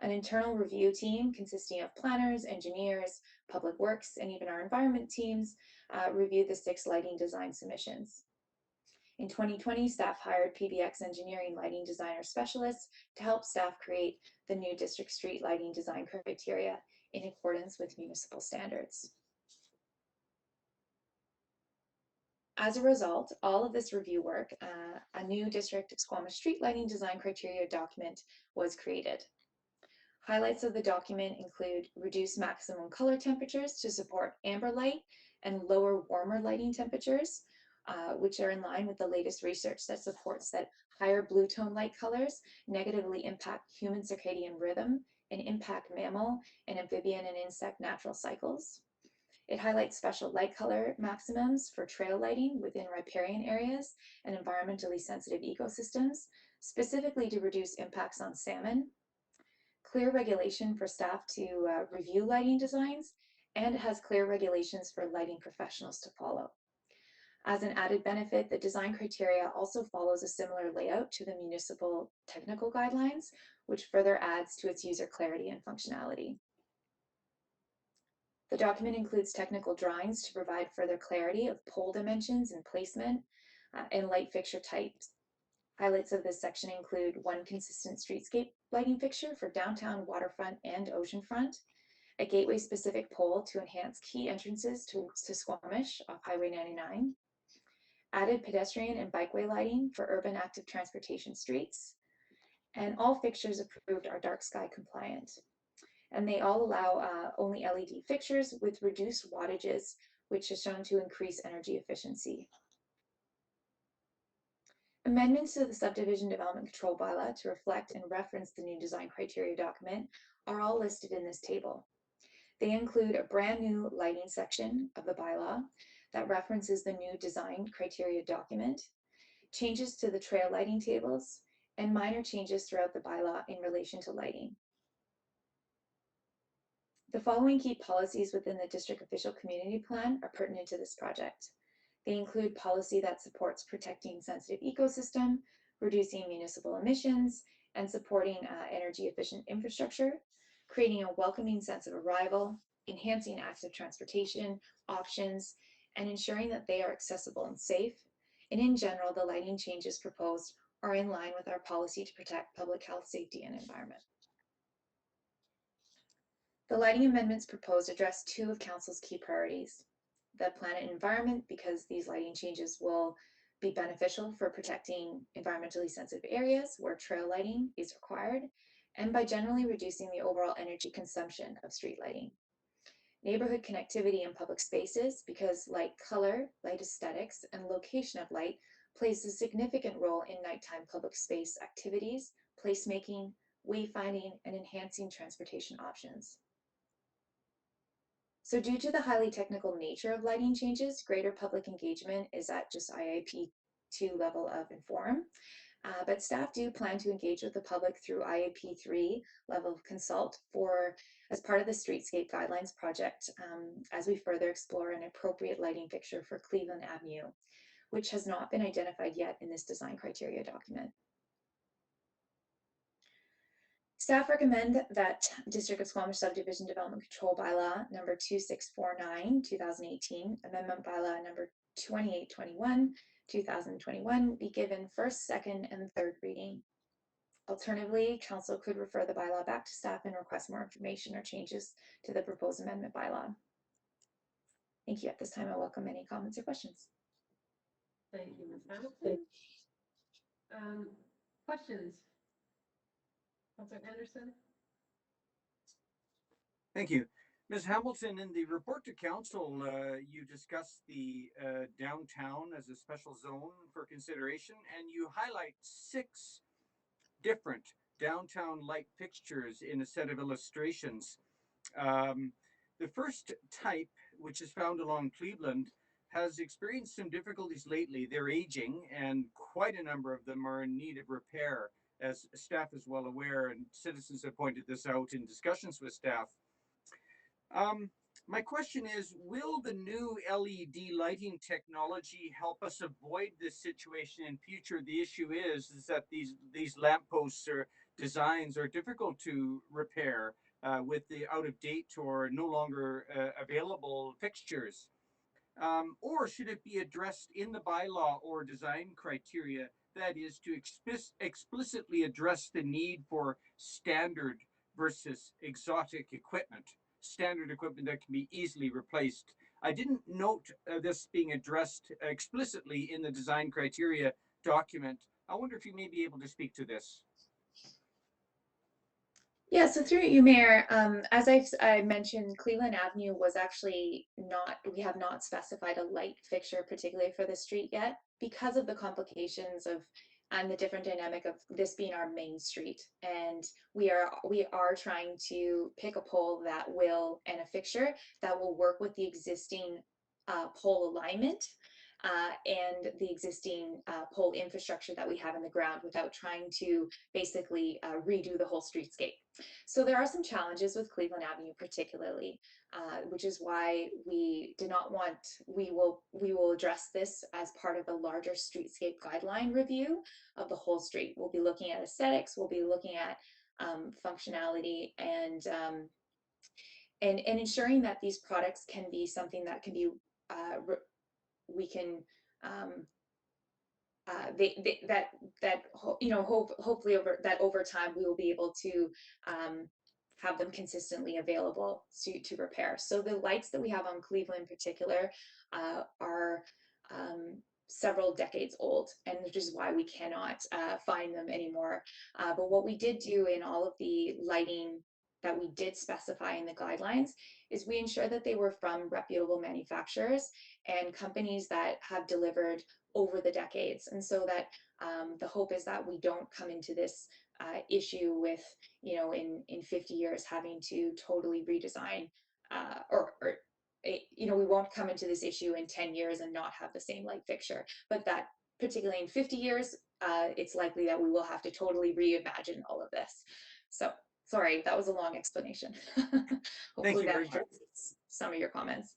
An internal review team consisting of planners, engineers, public works, and even our environment teams reviewed the 6 lighting design submissions. In 2020, staff hired PBX Engineering Lighting Designer Specialists to help staff create the new district street lighting design criteria in accordance with municipal standards. As a result, all of this review work, a new district Squamish street lighting design criteria document was created. Highlights of the document include reduced maximum color temperatures to support amber light and lower warmer lighting temperatures, which are in line with the latest research that supports that higher blue tone light colors negatively impact human circadian rhythm and impact mammal and amphibian and insect natural cycles. It highlights special light color maximums for trail lighting within riparian areas and environmentally sensitive ecosystems, specifically to reduce impacts on salmon. Clear regulation for staff to review lighting designs, and it has clear regulations for lighting professionals to follow. As an added benefit, the design criteria also follows a similar layout to the municipal technical guidelines, which further adds to its user clarity and functionality. The document includes technical drawings to provide further clarity of pole dimensions and placement and light fixture types. Highlights of this section include one consistent streetscape lighting fixture for downtown, waterfront, and oceanfront, a gateway-specific pole to enhance key entrances to Squamish off Highway 99, added pedestrian and bikeway lighting for urban active transportation streets, and all fixtures approved are dark sky compliant. And they all allow only LED fixtures with reduced wattages, which is shown to increase energy efficiency. Amendments to the Subdivision Development Control Bylaw to reflect and reference the new design criteria document are all listed in this table. They include a brand new lighting section of the bylaw that references the new design criteria document, changes to the trail lighting tables, and minor changes throughout the bylaw in relation to lighting. The following key policies within the district official community plan are pertinent to this project. They include policy that supports protecting sensitive ecosystem, reducing municipal emissions, and supporting energy efficient infrastructure, creating a welcoming sense of arrival, enhancing active transportation options, and ensuring that they are accessible and safe. And in general, the lighting changes proposed are in line with our policy to protect public health, safety, and environment. The lighting amendments proposed address two of Council's key priorities: the planet and environment, because these lighting changes will be beneficial for protecting environmentally sensitive areas where trail lighting is required, and by generally reducing the overall energy consumption of street lighting. Neighborhood connectivity in public spaces, because light color, light aesthetics, and location of light plays a significant role in nighttime public space activities, placemaking, wayfinding, and enhancing transportation options. So due to the highly technical nature of lighting changes, greater public engagement is at just IIP 2 level of inform, but staff do plan to engage with the public through IIP 3 level of consult as part of the Streetscape Guidelines project as we further explore an appropriate lighting fixture for Cleveland Avenue, which has not been identified yet in this design criteria document. Staff recommend that District of Squamish Subdivision Development Control Bylaw number 2649, 2018, Amendment Bylaw number 2821, 2021 be given first, second, and third reading. Alternatively, Council could refer the bylaw back to staff and request more information or changes to the proposed amendment bylaw. Thank you. At this time, I welcome any comments or questions. Thank you, Ms. Hamilton. Questions? Councilor Anderson? Thank you. Ms. Hamilton, in the report to council, you discussed the downtown as a special zone for consideration, and you highlight 6 different downtown light fixtures in a set of illustrations. The first type, which is found along Cleveland, has experienced some difficulties lately. They're aging, and quite a number of them are in need of repair, as staff is well aware, and citizens have pointed this out in discussions with staff. My question is, will the new LED lighting technology help us avoid this situation in future? The issue is that these lampposts or designs are difficult to repair with the out of date or no longer available fixtures. Or should it be addressed in the bylaw or design criteria, that is to explicitly address the need for standard versus exotic equipment, standard equipment that can be easily replaced? I didn't note this being addressed explicitly in the design criteria document. I wonder if you may be able to speak to this. Yeah, so through you, Mayor, as I mentioned, Cleveland Avenue was actually not, we have not specified a light fixture particularly for the street yet because of the complications of and the different dynamic of this being our main street. And we are trying to pick a pole that will, and a fixture that will work with the existing pole alignment and the existing pole infrastructure that we have in the ground without trying to basically redo the whole streetscape. So there are some challenges with Cleveland Avenue particularly, which is why we did not want, we will address this as part of a larger streetscape guideline review of the whole street. We'll be looking at aesthetics, we'll be looking at functionality and ensuring that these products can be something that can be we can hopefully over time we will be able to have them consistently available to repair. So the lights that we have on Cleveland in particular are several decades old, and which is why we cannot find them anymore. But what we did do in all of the lighting that we did specify in the guidelines is we ensure that they were from reputable manufacturers and companies that have delivered over the decades. And so that the hope is that we don't come into this issue with, in 50 years having to totally redesign we won't come into this issue in 10 years and not have the same light fixture, but that particularly in 50 years, it's likely that we will have to totally reimagine all of this. So sorry, that was a long explanation. Hopefully that addresses some of your comments.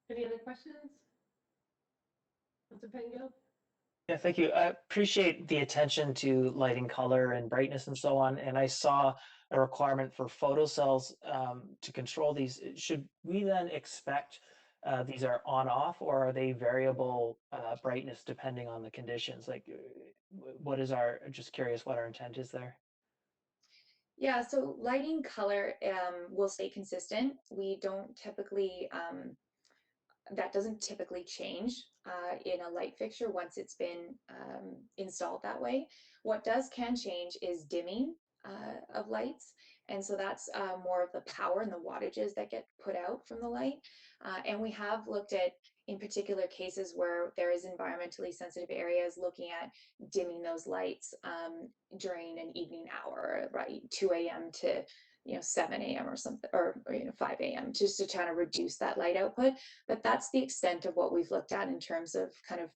Any other questions? Councilor Pengill? Yeah, thank you. I appreciate the attention to lighting, color, and brightness and so on. And I saw a requirement for photocells to control these. Should we then expect these are on off, or are they variable brightness depending on the conditions? Like, what is our, just curious what our intent is there? Yeah, so lighting color will stay consistent. We don't typically, that doesn't typically change in a light fixture once it's been installed that way. What can change is dimming of lights. And so that's more of the power and the wattages that get put out from the light. And we have looked at, in particular cases where there is environmentally sensitive areas, looking at dimming those lights during an evening hour, right, 2 a.m. to 7 a.m. or something, or 5 a.m. just to try to reduce that light output. But that's the extent of what we've looked at in terms of kind of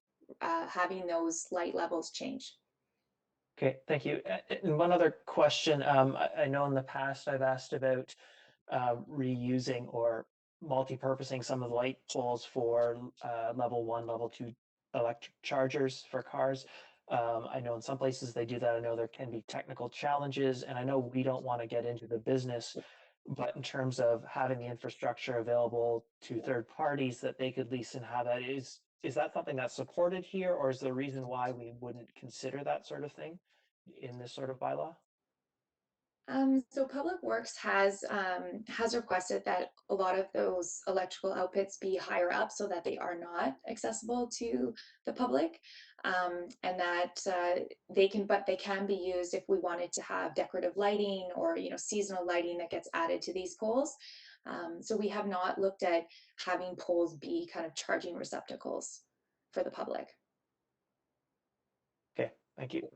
having those light levels change. Okay, thank you. And one other question. I know in the past I've asked about reusing or multi-purposing some of the light poles for level 1, level 2 electric chargers for cars. I know in some places they do that. I know there can be technical challenges, and I know we don't want to get into the business, but in terms of having the infrastructure available to third parties that they could lease and have that, is that something that's supported here, or is there a reason why we wouldn't consider that sort of thing in this sort of bylaw? So Public Works has requested that a lot of those electrical outputs be higher up so that they are not accessible to the public, and that they can be used if we wanted to have decorative lighting or seasonal lighting that gets added to these poles. So we have not looked at having poles be kind of charging receptacles for the public. Okay, thank you.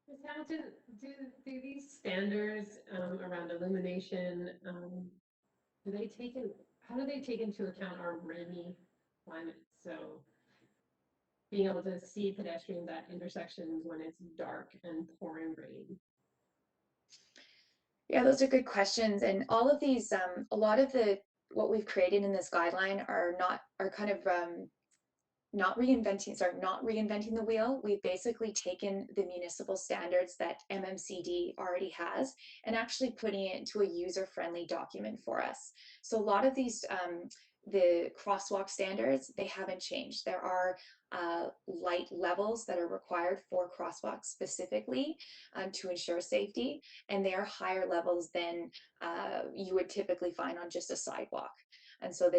Ms. Hamilton, do these standards around illumination, how do they take into account our rainy climate? So being able to see pedestrians at intersections when it's dark and pouring rain. Yeah, those are good questions. And all of these, a lot of what we've created in this guideline are kind of not reinventing the wheel. We've basically taken the municipal standards that MMCD already has and actually putting it into a user-friendly document for us. So a lot of these, the crosswalk standards, they haven't changed. There are light levels that are required for crosswalks specifically to ensure safety, and they are higher levels than you would typically find on just a sidewalk. And so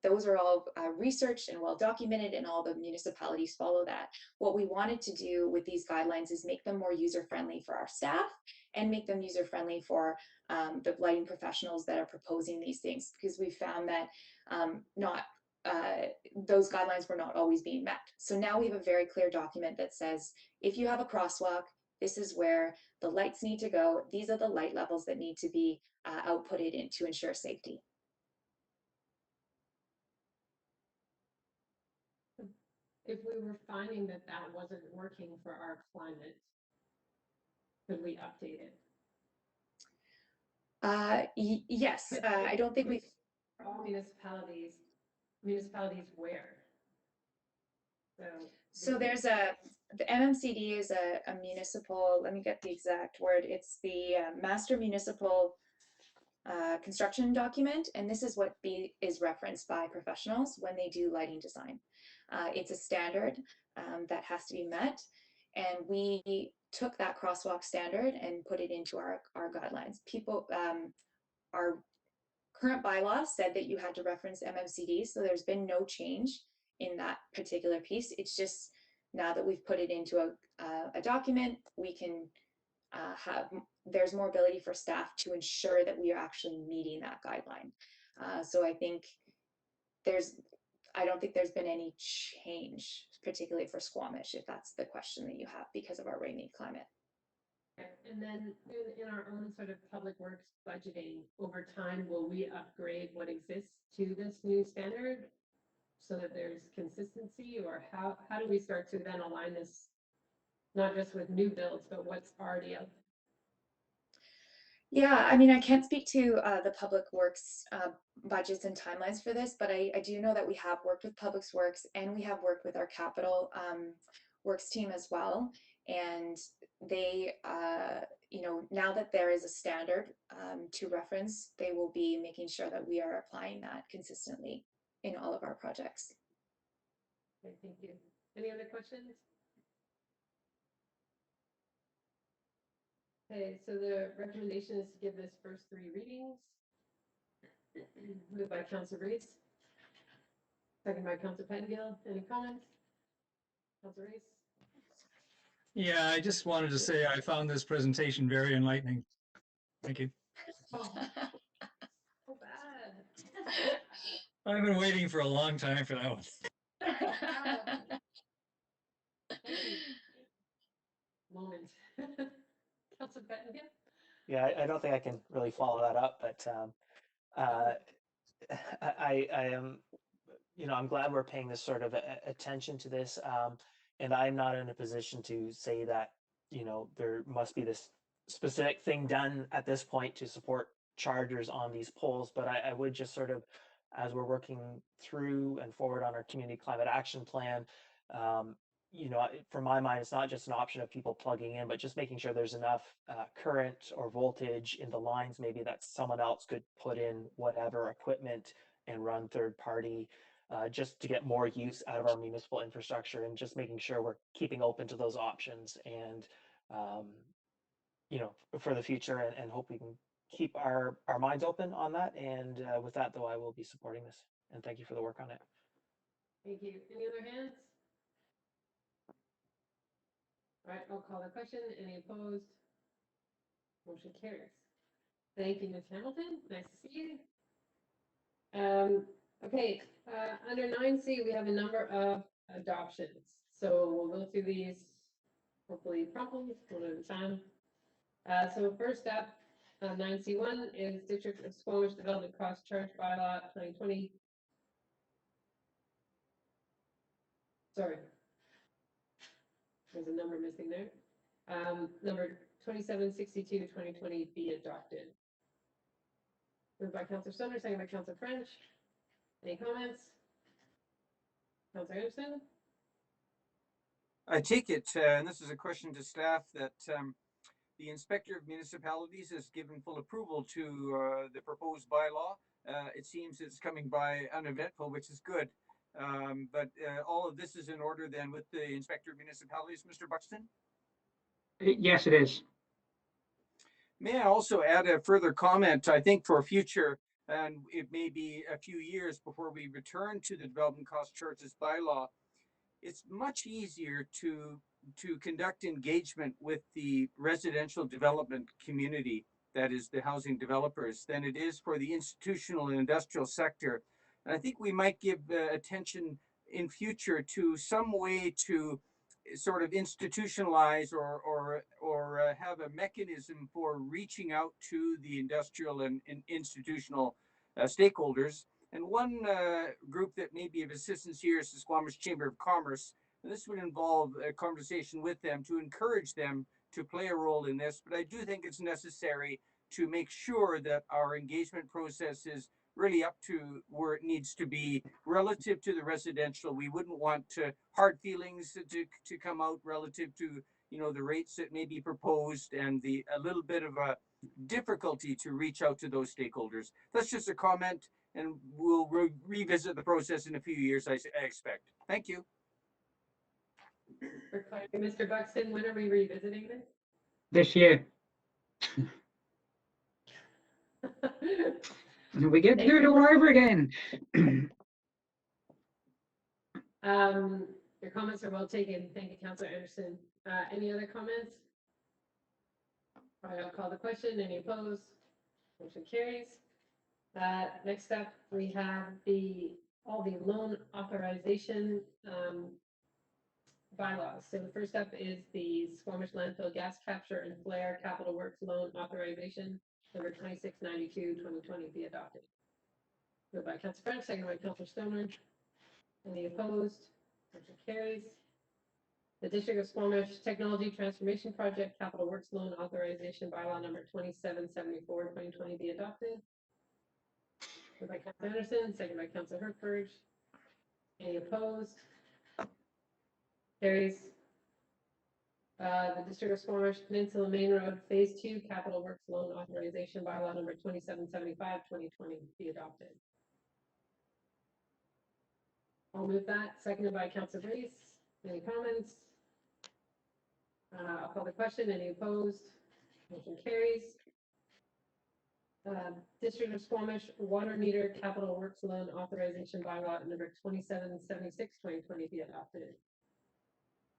those are all researched and well documented, and all the municipalities follow that. What we wanted to do with these guidelines is make them more user-friendly for our staff and make them user-friendly for the lighting professionals that are proposing these things, because we found that those guidelines were not always being met. So now we have a very clear document that says, if you have a crosswalk, this is where the lights need to go. These are the light levels that need to be outputted in to ensure safety. if we were finding that that wasn't working for our climate, could we update it? Yes, I don't think we've. All municipalities where? So there's the MMCD is a municipal, let me get the exact word, it's the Master Municipal Construction Document, and this is what is referenced by professionals when they do lighting design. It's a standard that has to be met, and we took that crosswalk standard and put it into our guidelines. Our current bylaw said that you had to reference MMCD, so there's been no change in that particular piece. It's just now that we've put it into a document, we can there's more ability for staff to ensure that we are actually meeting that guideline. So I don't think there's been any change, particularly for Squamish, if that's the question that you have, because of our rainy climate. And then in our own sort of public works budgeting over time, will we upgrade what exists to this new standard so that there's consistency, or how do we start to then align this, not just with new builds, but what's already out? Yeah, I mean, I can't speak to the public works budgets and timelines for this, but I do know that we have worked with Public Works and we have worked with our capital works team as well. And they, now that there is a standard to reference, they will be making sure that we are applying that consistently in all of our projects. Okay, thank you. Any other questions? Okay, so the recommendation is to give this first 3 readings. Moved by Councillor Reese. Second by Councillor Pettengill. Any comments? Councillor Reese? Yeah, I just wanted to say I found this presentation very enlightening. Thank you. Oh, so bad. I've been waiting for a long time for that one. Moment. Councillor Pettengill? Yeah, I don't think I can really follow that up, but I am, I'm glad we're paying this sort of attention to this. And I'm not in a position to say that, there must be this specific thing done at this point to support chargers on these poles. But I would just sort of, as we're working through and forward on our community climate action plan, from my mind, it's not just an option of people plugging in, but just making sure there's enough current or voltage in the lines, maybe that someone else could put in whatever equipment and run third party, just to get more use out of our municipal infrastructure, and just making sure we're keeping open to those options and, for the future, and hope we can keep our minds open on that. And with that, though, I will be supporting this. And thank you for the work on it. Thank you. Any other hands? All right, I'll call the question. Any opposed? Motion carries. Thank you, Ms. Hamilton. Nice to see you. Okay, under 9C, we have a number of adoptions. So we'll go through these hopefully promptly, one at a time. So first up, 9C1 is District of Squamish Development Cost Charge Bylaw 2020. Sorry. There's a number missing there. Number 2762 2020 be adopted. Moved by Councillor Stoner, second by Councillor French. Any comments? Councillor Anderson? I take it, and this is a question to staff, that the Inspector of Municipalities has given full approval to the proposed bylaw. It seems it's coming by uneventful, which is good. But all of this is in order then with the Inspector of Municipalities, Mr. Buxton? Yes, it is. May I also add a further comment? I think for future, and it may be a few years before we return to the development cost charges bylaw, it's much easier to conduct engagement with the residential development community, that is the housing developers, than it is for the institutional and industrial sector. And I think we might give attention in future to some way to sort of institutionalize or have a mechanism for reaching out to the industrial and institutional stakeholders And one group that may be of assistance here is the Squamish Chamber of Commerce. And this would involve a conversation with them to encourage them to play a role in this. But I do think it's necessary to make sure that our engagement process is really up to where it needs to be relative to the residential. We wouldn't want hard feelings to come out relative to, you know, the rates that may be proposed and a little bit of a difficulty to reach out to those stakeholders. That's just a comment, and we'll revisit the process in a few years, I expect. Thank you. For clarity, Mr. Buxton, when are we revisiting this? This year. We get to do it all over again. Your comments are well taken. Thank you, Councillor Anderson. Any other comments? All right, I'll call the question. Any opposed? Motion carries. Next up, we have all the loan authorization bylaws. So the first up is the Squamish Landfill Gas Capture and Flare Capital Works Loan Authorization, number 2692, 2020, be adopted. Moved by Councillor French, seconded by Councillor Stoner. Any opposed? Motion carries. The District of Squamish Technology Transformation Project Capital Works Loan Authorization Bylaw number 2774, 2020, be adopted. Moved by Councillor Anderson, seconded by Councillor Hertford. Any opposed? Carries. The District of Squamish Peninsula Main Road Phase 2 Capital Works Loan Authorization Bylaw number 2775, 2020, be adopted. I'll move that, seconded by Councillor Reese. Any comments? I'll call the question. Any opposed? Motion carries. District of Squamish Water Meter Capital Works Loan Authorization Bylaw number 2776, 2020, be adopted.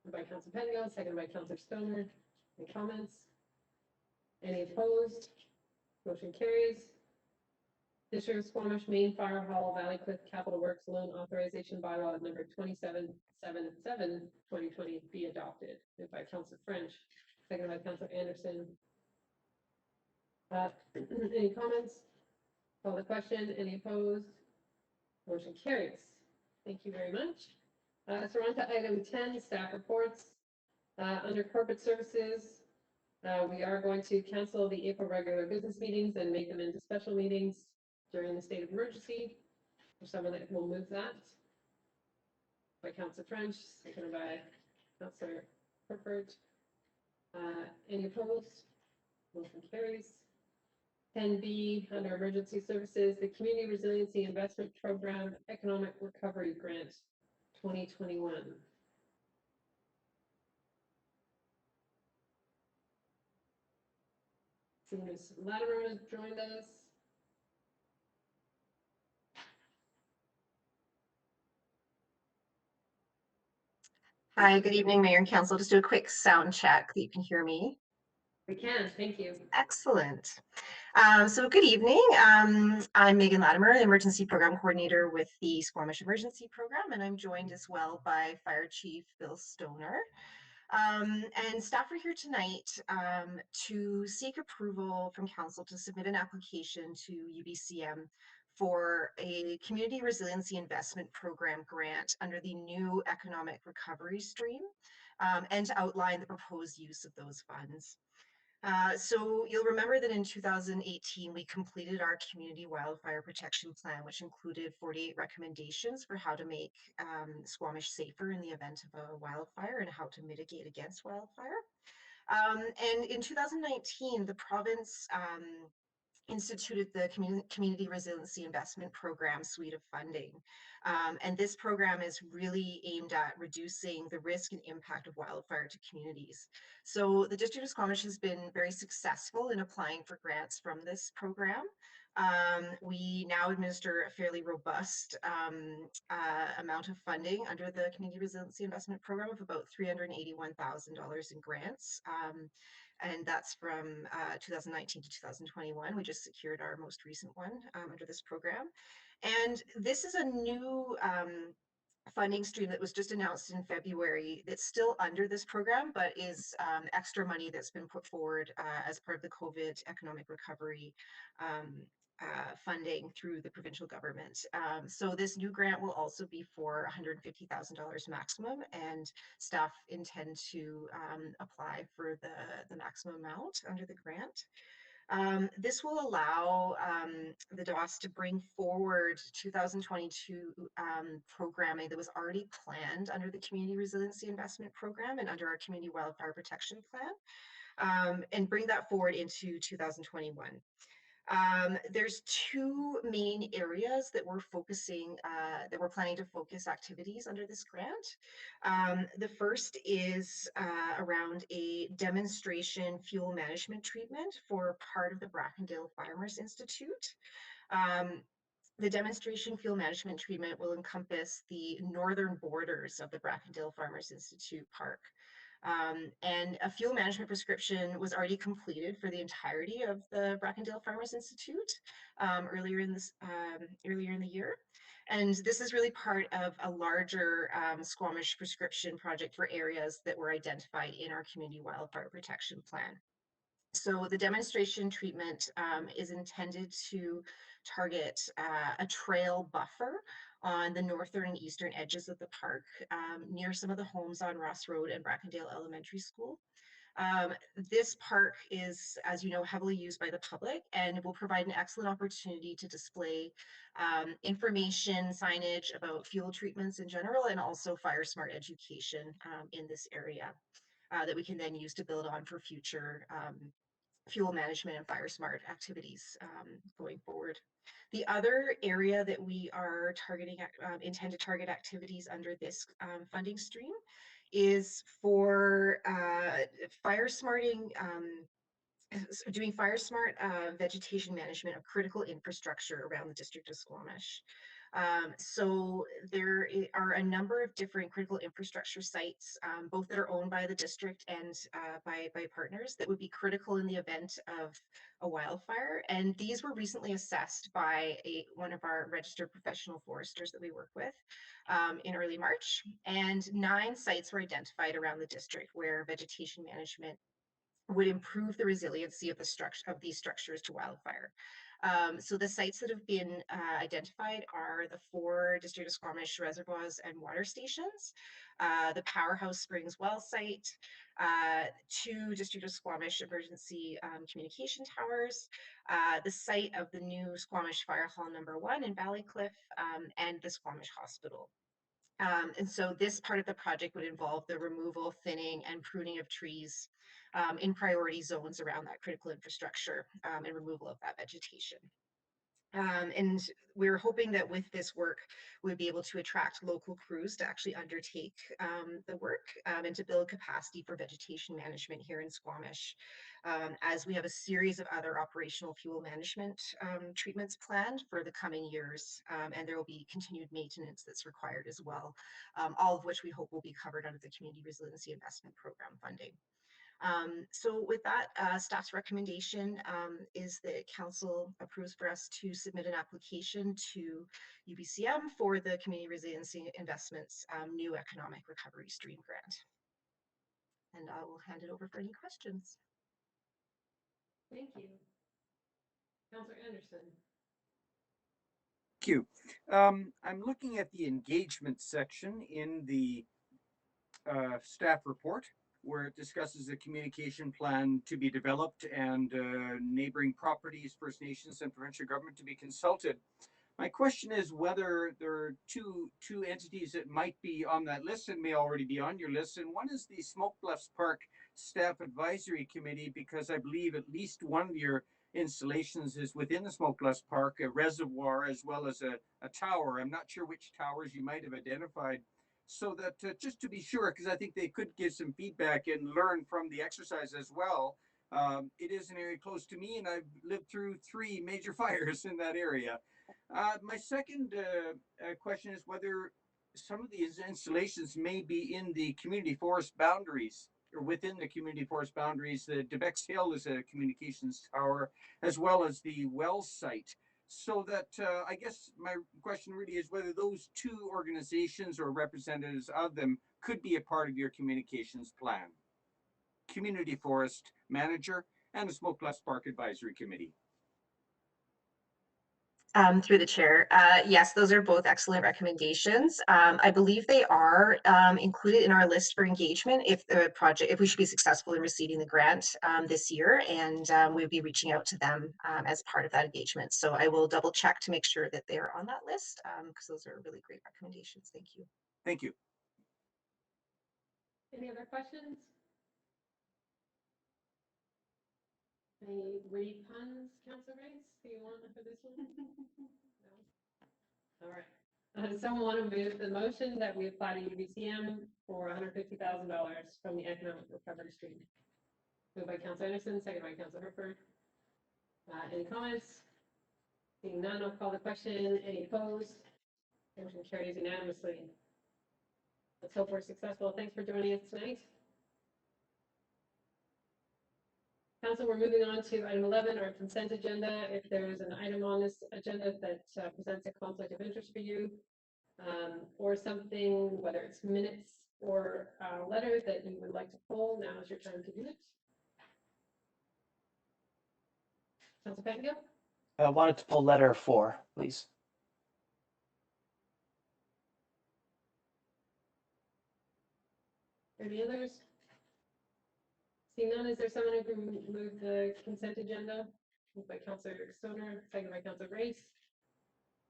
Moved by Councillor Pengo, seconded by Councillor Stoner. Any comments? Any opposed? Motion carries. District of Squamish Main Fire Hall Valley Cliff Capital Works Loan Authorization Bylaw number 2777, 2020, be adopted. Moved by Councillor French, seconded by Councillor Anderson. Any comments? Call the question. Any opposed? Motion carries. Thank you very much. So we're on to item 10, staff reports. Under corporate services, we are going to cancel the April regular business meetings and make them into special meetings during the state of emergency. For someone that will move that. By Councillor French, seconded by Councillor Herford. Any opposed? Motion carries. 10B, under emergency services, the Community Resiliency Investment Program Economic Recovery Grant 2021. See, Ms. Latimer has joined us. Hi, good evening, Mayor and Council. Just do a quick sound check that you can hear me. We can, thank you. Excellent. So good evening. I'm Megan Latimer, Emergency Program Coordinator with the Squamish Emergency Program, and I'm joined as well by Fire Chief Bill Stoner. And staff are here tonight to seek approval from Council to submit an application to UBCM for a Community Resiliency Investment Program grant under the new Economic Recovery Stream, and to outline the proposed use of those funds. So you'll remember that in 2018, we completed our community wildfire protection plan, which included 48 recommendations for how to make Squamish safer in the event of a wildfire and how to mitigate against wildfire. And in 2019, the province instituted the Community Resiliency Investment Program suite of funding. And this program is really aimed at reducing the risk and impact of wildfire to communities. So the District of Squamish has been very successful in applying for grants from this program. We now administer a fairly robust amount of funding under the Community Resiliency Investment Program of about $381,000 in grants. And that's from 2019 to 2021. We just secured our most recent one under this program. And this is a new funding stream that was just announced in February that's still under this program, but is extra money that's been put forward as part of the COVID economic recovery funding through the provincial government. So this new grant will also be for $150,000 maximum, and staff intend to apply for the maximum amount under the grant. This will allow the DOS to bring forward 2022 programming that was already planned under the Community Resiliency Investment Program and under our Community Wildfire Protection Plan, and bring that forward into 2021. There's two main areas that we're focusing, that we're planning to focus activities under this grant. The first is around a demonstration fuel management treatment for part of the Brackendale Farmers Institute. The demonstration fuel management treatment will encompass the northern borders of the Brackendale Farmers Institute Park. And a fuel management prescription was already completed for the entirety of the Brackendale Farmers Institute earlier in the year. And this is really part of a larger Squamish prescription project for areas that were identified in our Community Wildfire Protection Plan. So the demonstration treatment is intended to target a trail buffer on the northern and eastern edges of the park, near some of the homes on Ross Road and Brackendale Elementary School. This park is, as you know, heavily used by the public and will provide an excellent opportunity to display information, signage about fuel treatments in general, and also fire smart education in this area that we can then use to build on for future fuel management and fire smart activities going forward. The other area that we are targeting, intend to target activities under this funding stream is for fire smarting, doing fire smart vegetation management of critical infrastructure around the district of Squamish. So there are a number of different critical infrastructure sites, both that are owned by the district and by partners, that would be critical in the event of a wildfire. And these were recently assessed by one of our registered professional foresters that we work with in early March. And 9 sites were identified around the district where vegetation management would improve the resiliency of the structure of these structures to wildfire. So the sites that have been identified are the 4 District of Squamish reservoirs and water stations, the Powerhouse Springs well site, 2 District of Squamish emergency communication towers, the site of the new Squamish Fire Hall #1 in Ballycliffe, and the Squamish Hospital. And so this part of the project would involve the removal, thinning, and pruning of trees in priority zones around that critical infrastructure and removal of that vegetation. And we're hoping that with this work, we'll be able to attract local crews to actually undertake the work and to build capacity for vegetation management here in Squamish, as we have a series of other operational fuel management treatments planned for the coming years, and there will be continued maintenance that's required as well, all of which we hope will be covered under the Community Resiliency Investment Program funding. So with that, staff's recommendation is that council approves for us to submit an application to UBCM for the Community Resiliency Investments new Economic Recovery Stream Grant. And I will hand it over for any questions. Thank you. Councillor Anderson. Thank you. I'm looking at the engagement section in the staff report, where it discusses the communication plan to be developed and neighboring properties, First Nations, and provincial government to be consulted. My question is whether there are two entities that might be on that list and may already be on your list. And one is the Smoke Bluffs Park Staff Advisory Committee, because I believe at least one of your installations is within the Smoke Bluffs Park, a reservoir as well as a tower. I'm not sure which towers you might have identified. So that just to be sure, because I think they could give some feedback and learn from the exercise as well. It is an area close to me, and I've lived through 3 major fires in that area. My second question is whether some of these installations may be in the community forest boundaries, or within the community forest boundaries. The Debeck's Hill is a communications tower, as well as the Wells site. So that I guess my question really is whether those two organizations or representatives of them could be a part of your communications plan. Community Forest Manager and the Smokeless Park Advisory Committee. Through the chair. Yes, those are both excellent recommendations. I believe they are included in our list for engagement if the project, if we should be successful in receiving the grant this year, and we'll be reaching out to them as part of that engagement. So I will double check to make sure that they're on that list because those are really great recommendations. Thank you. Thank you. Any other questions? Any witty puns, Councilor Rice, do you want for this one? No? All right. Does someone want to move the motion that we apply to UBCM for $150,000 from the Economic Recovery Stream? Moved by Councilor Anderson, second by Councilor Herford. Any comments? Seeing none, I'll call the question. Any opposed? Motion carries unanimously. Let's hope we're successful. Thanks for joining us tonight. Council, we're moving on to item 11, our consent agenda. If there's an item on this agenda that presents a conflict of interest for you, or something, whether it's minutes or a letter that you would like to pull, now is your time to do it. Council Pettingill? I wanted to pull letter 4, please. Any others? Seeing none, is there someone who can move the consent agenda? Moved by Councilor Stoner, second by Councilor Grace.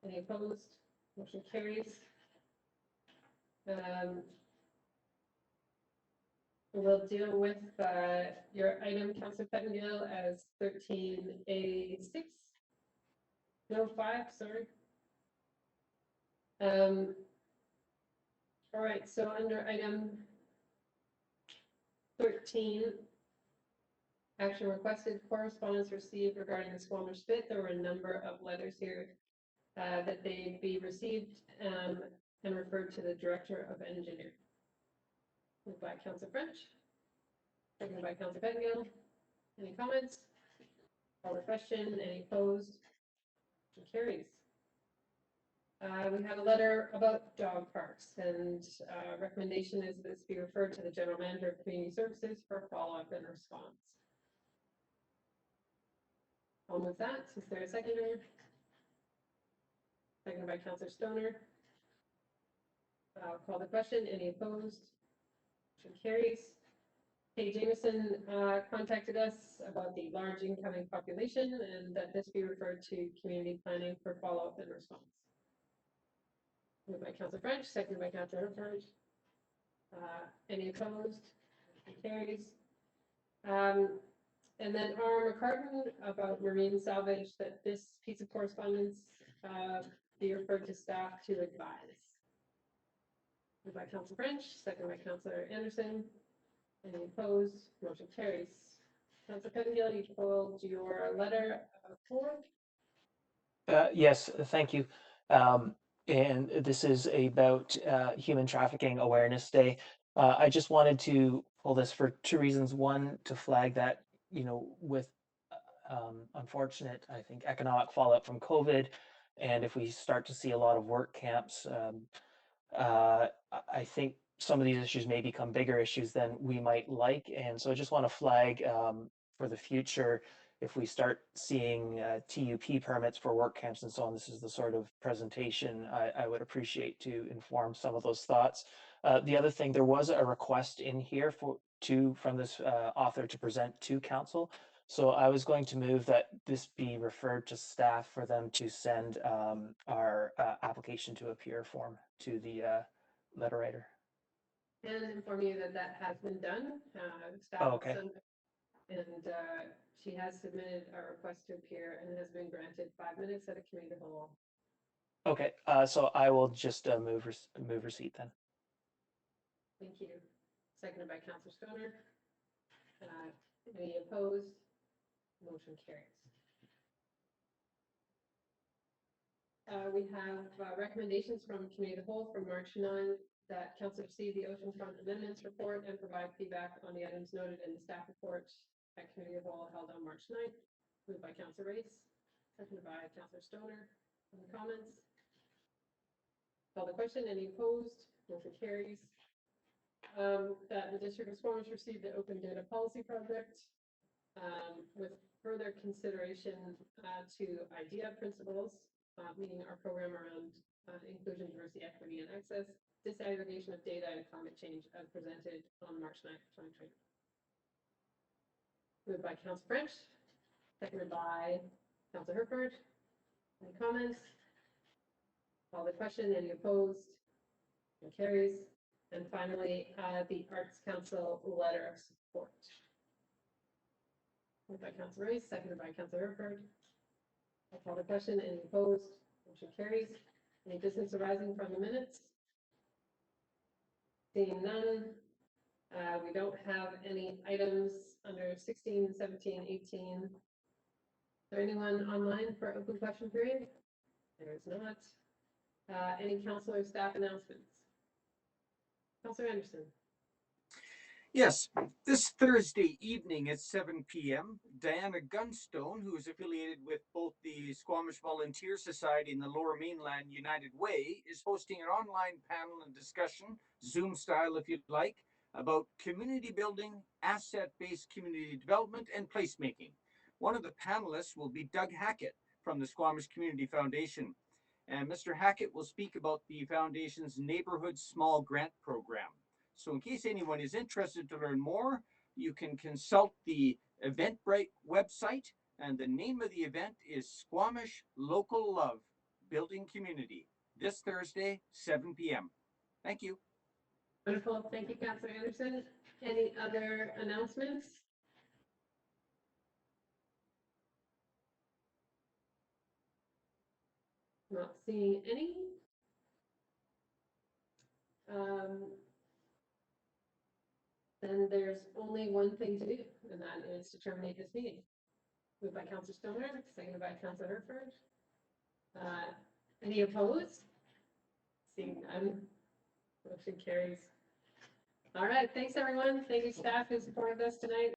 Any opposed? Motion carries. We'll deal with your item, Councilor Pettingill, as 13A6. No, 5, sorry. All right, so under item 13, action requested, correspondence received regarding the Squamish bit. There were a number of letters here that they be received and referred to the Director of Engineering. Moved by Councilor French, seconded by Councilor Pettingill. Any comments? Call the question. Any opposed? Motion carries. We have a letter about dog parks, and recommendation is this be referred to the General Manager of Community Services for follow-up and response. I'll move that. Is there a seconder? Seconded by Councilor Stoner. I'll call the question. Any opposed? Motion carries. Kay Jameson contacted us about the large incoming population and that this be referred to community planning for follow-up and response. Moved by Councilor French, seconded by Councilor Herford. Any opposed? Motion carries. And then R. McCartan about marine salvage, that this piece of correspondence be referred to staff to advise. Moved by Councilor French, seconded by Councilor Anderson. Any opposed? Motion carries. Councilor Pettingill, you pulled your letter 4. Yes, thank you. And this is about Human Trafficking Awareness Day. I just wanted to pull this for 2 reasons. One, to flag that, you know, with unfortunate, I think, economic fallout from COVID, and if we start to see a lot of work camps, I think some of these issues may become bigger issues than we might like. And so I just want to flag for the future, if we start seeing TUP permits for work camps and so on, this is the sort of presentation I would appreciate to inform some of those thoughts. The other thing, there was a request in here from this author to present to council. So I was going to move that this be referred to staff for them to send our application to appear form to the letter writer. And inform you that that has been done. Staff okay. And she has submitted a request to appear and has been granted 5 minutes at a committee of the whole. Okay, so I will just move receipt then. Thank you. Seconded by Councilor Stoner. Any opposed? Motion carries. We have recommendations from committee of the whole from March 9 that council receive the oceanfront amendments report and provide feedback on the items noted in the staff report at committee of the whole held on March 9th. Moved by Councilor Race, seconded by Councillor Stoner. Any comments? Call the question. Any opposed? Motion carries. That the District of Squamish received the Open Data Policy Project with further consideration to IDEA principles, meaning our program around inclusion, diversity, equity, and access, disaggregation of data, and climate change as presented on March 9th, 2020. Moved by Councillor French, seconded by Councillor Herford. Any comments? Call the question. Any opposed? Motion carries. And finally, the Arts Council letter of support. Moved by Councillor Rice, seconded by Councillor Herford. I'll call the question. Any opposed? Motion carries. Any business arising from the minutes? Seeing none, we don't have any items under 16, 17, 18. Is there anyone online for open question period? There is not. Any councillor staff announcements? Councillor Anderson. Yes, this Thursday evening at 7 p.m., Diana Gunstone, who is affiliated with both the Squamish Volunteer Society and the Lower Mainland United Way, is hosting an online panel and discussion, Zoom style if you'd like, about community building, asset-based community development, and placemaking. One of the panelists will be Doug Hackett from the Squamish Community Foundation. And Mr. Hackett will speak about the Foundation's Neighborhood Small Grant Program. So in case anyone is interested to learn more, you can consult the Eventbrite website, and the name of the event is Squamish Local Love Building Community, this Thursday, 7 p.m. Thank you. Wonderful. Thank you, Councillor Anderson. Any other announcements? Not seeing any. Then there's only one thing to do, and that is to terminate this meeting. Moved by Councillor Stoner, seconded by Councillor Herford. Any opposed? Seeing none, motion carries. All right, thanks everyone. Thank you staff who supported us tonight.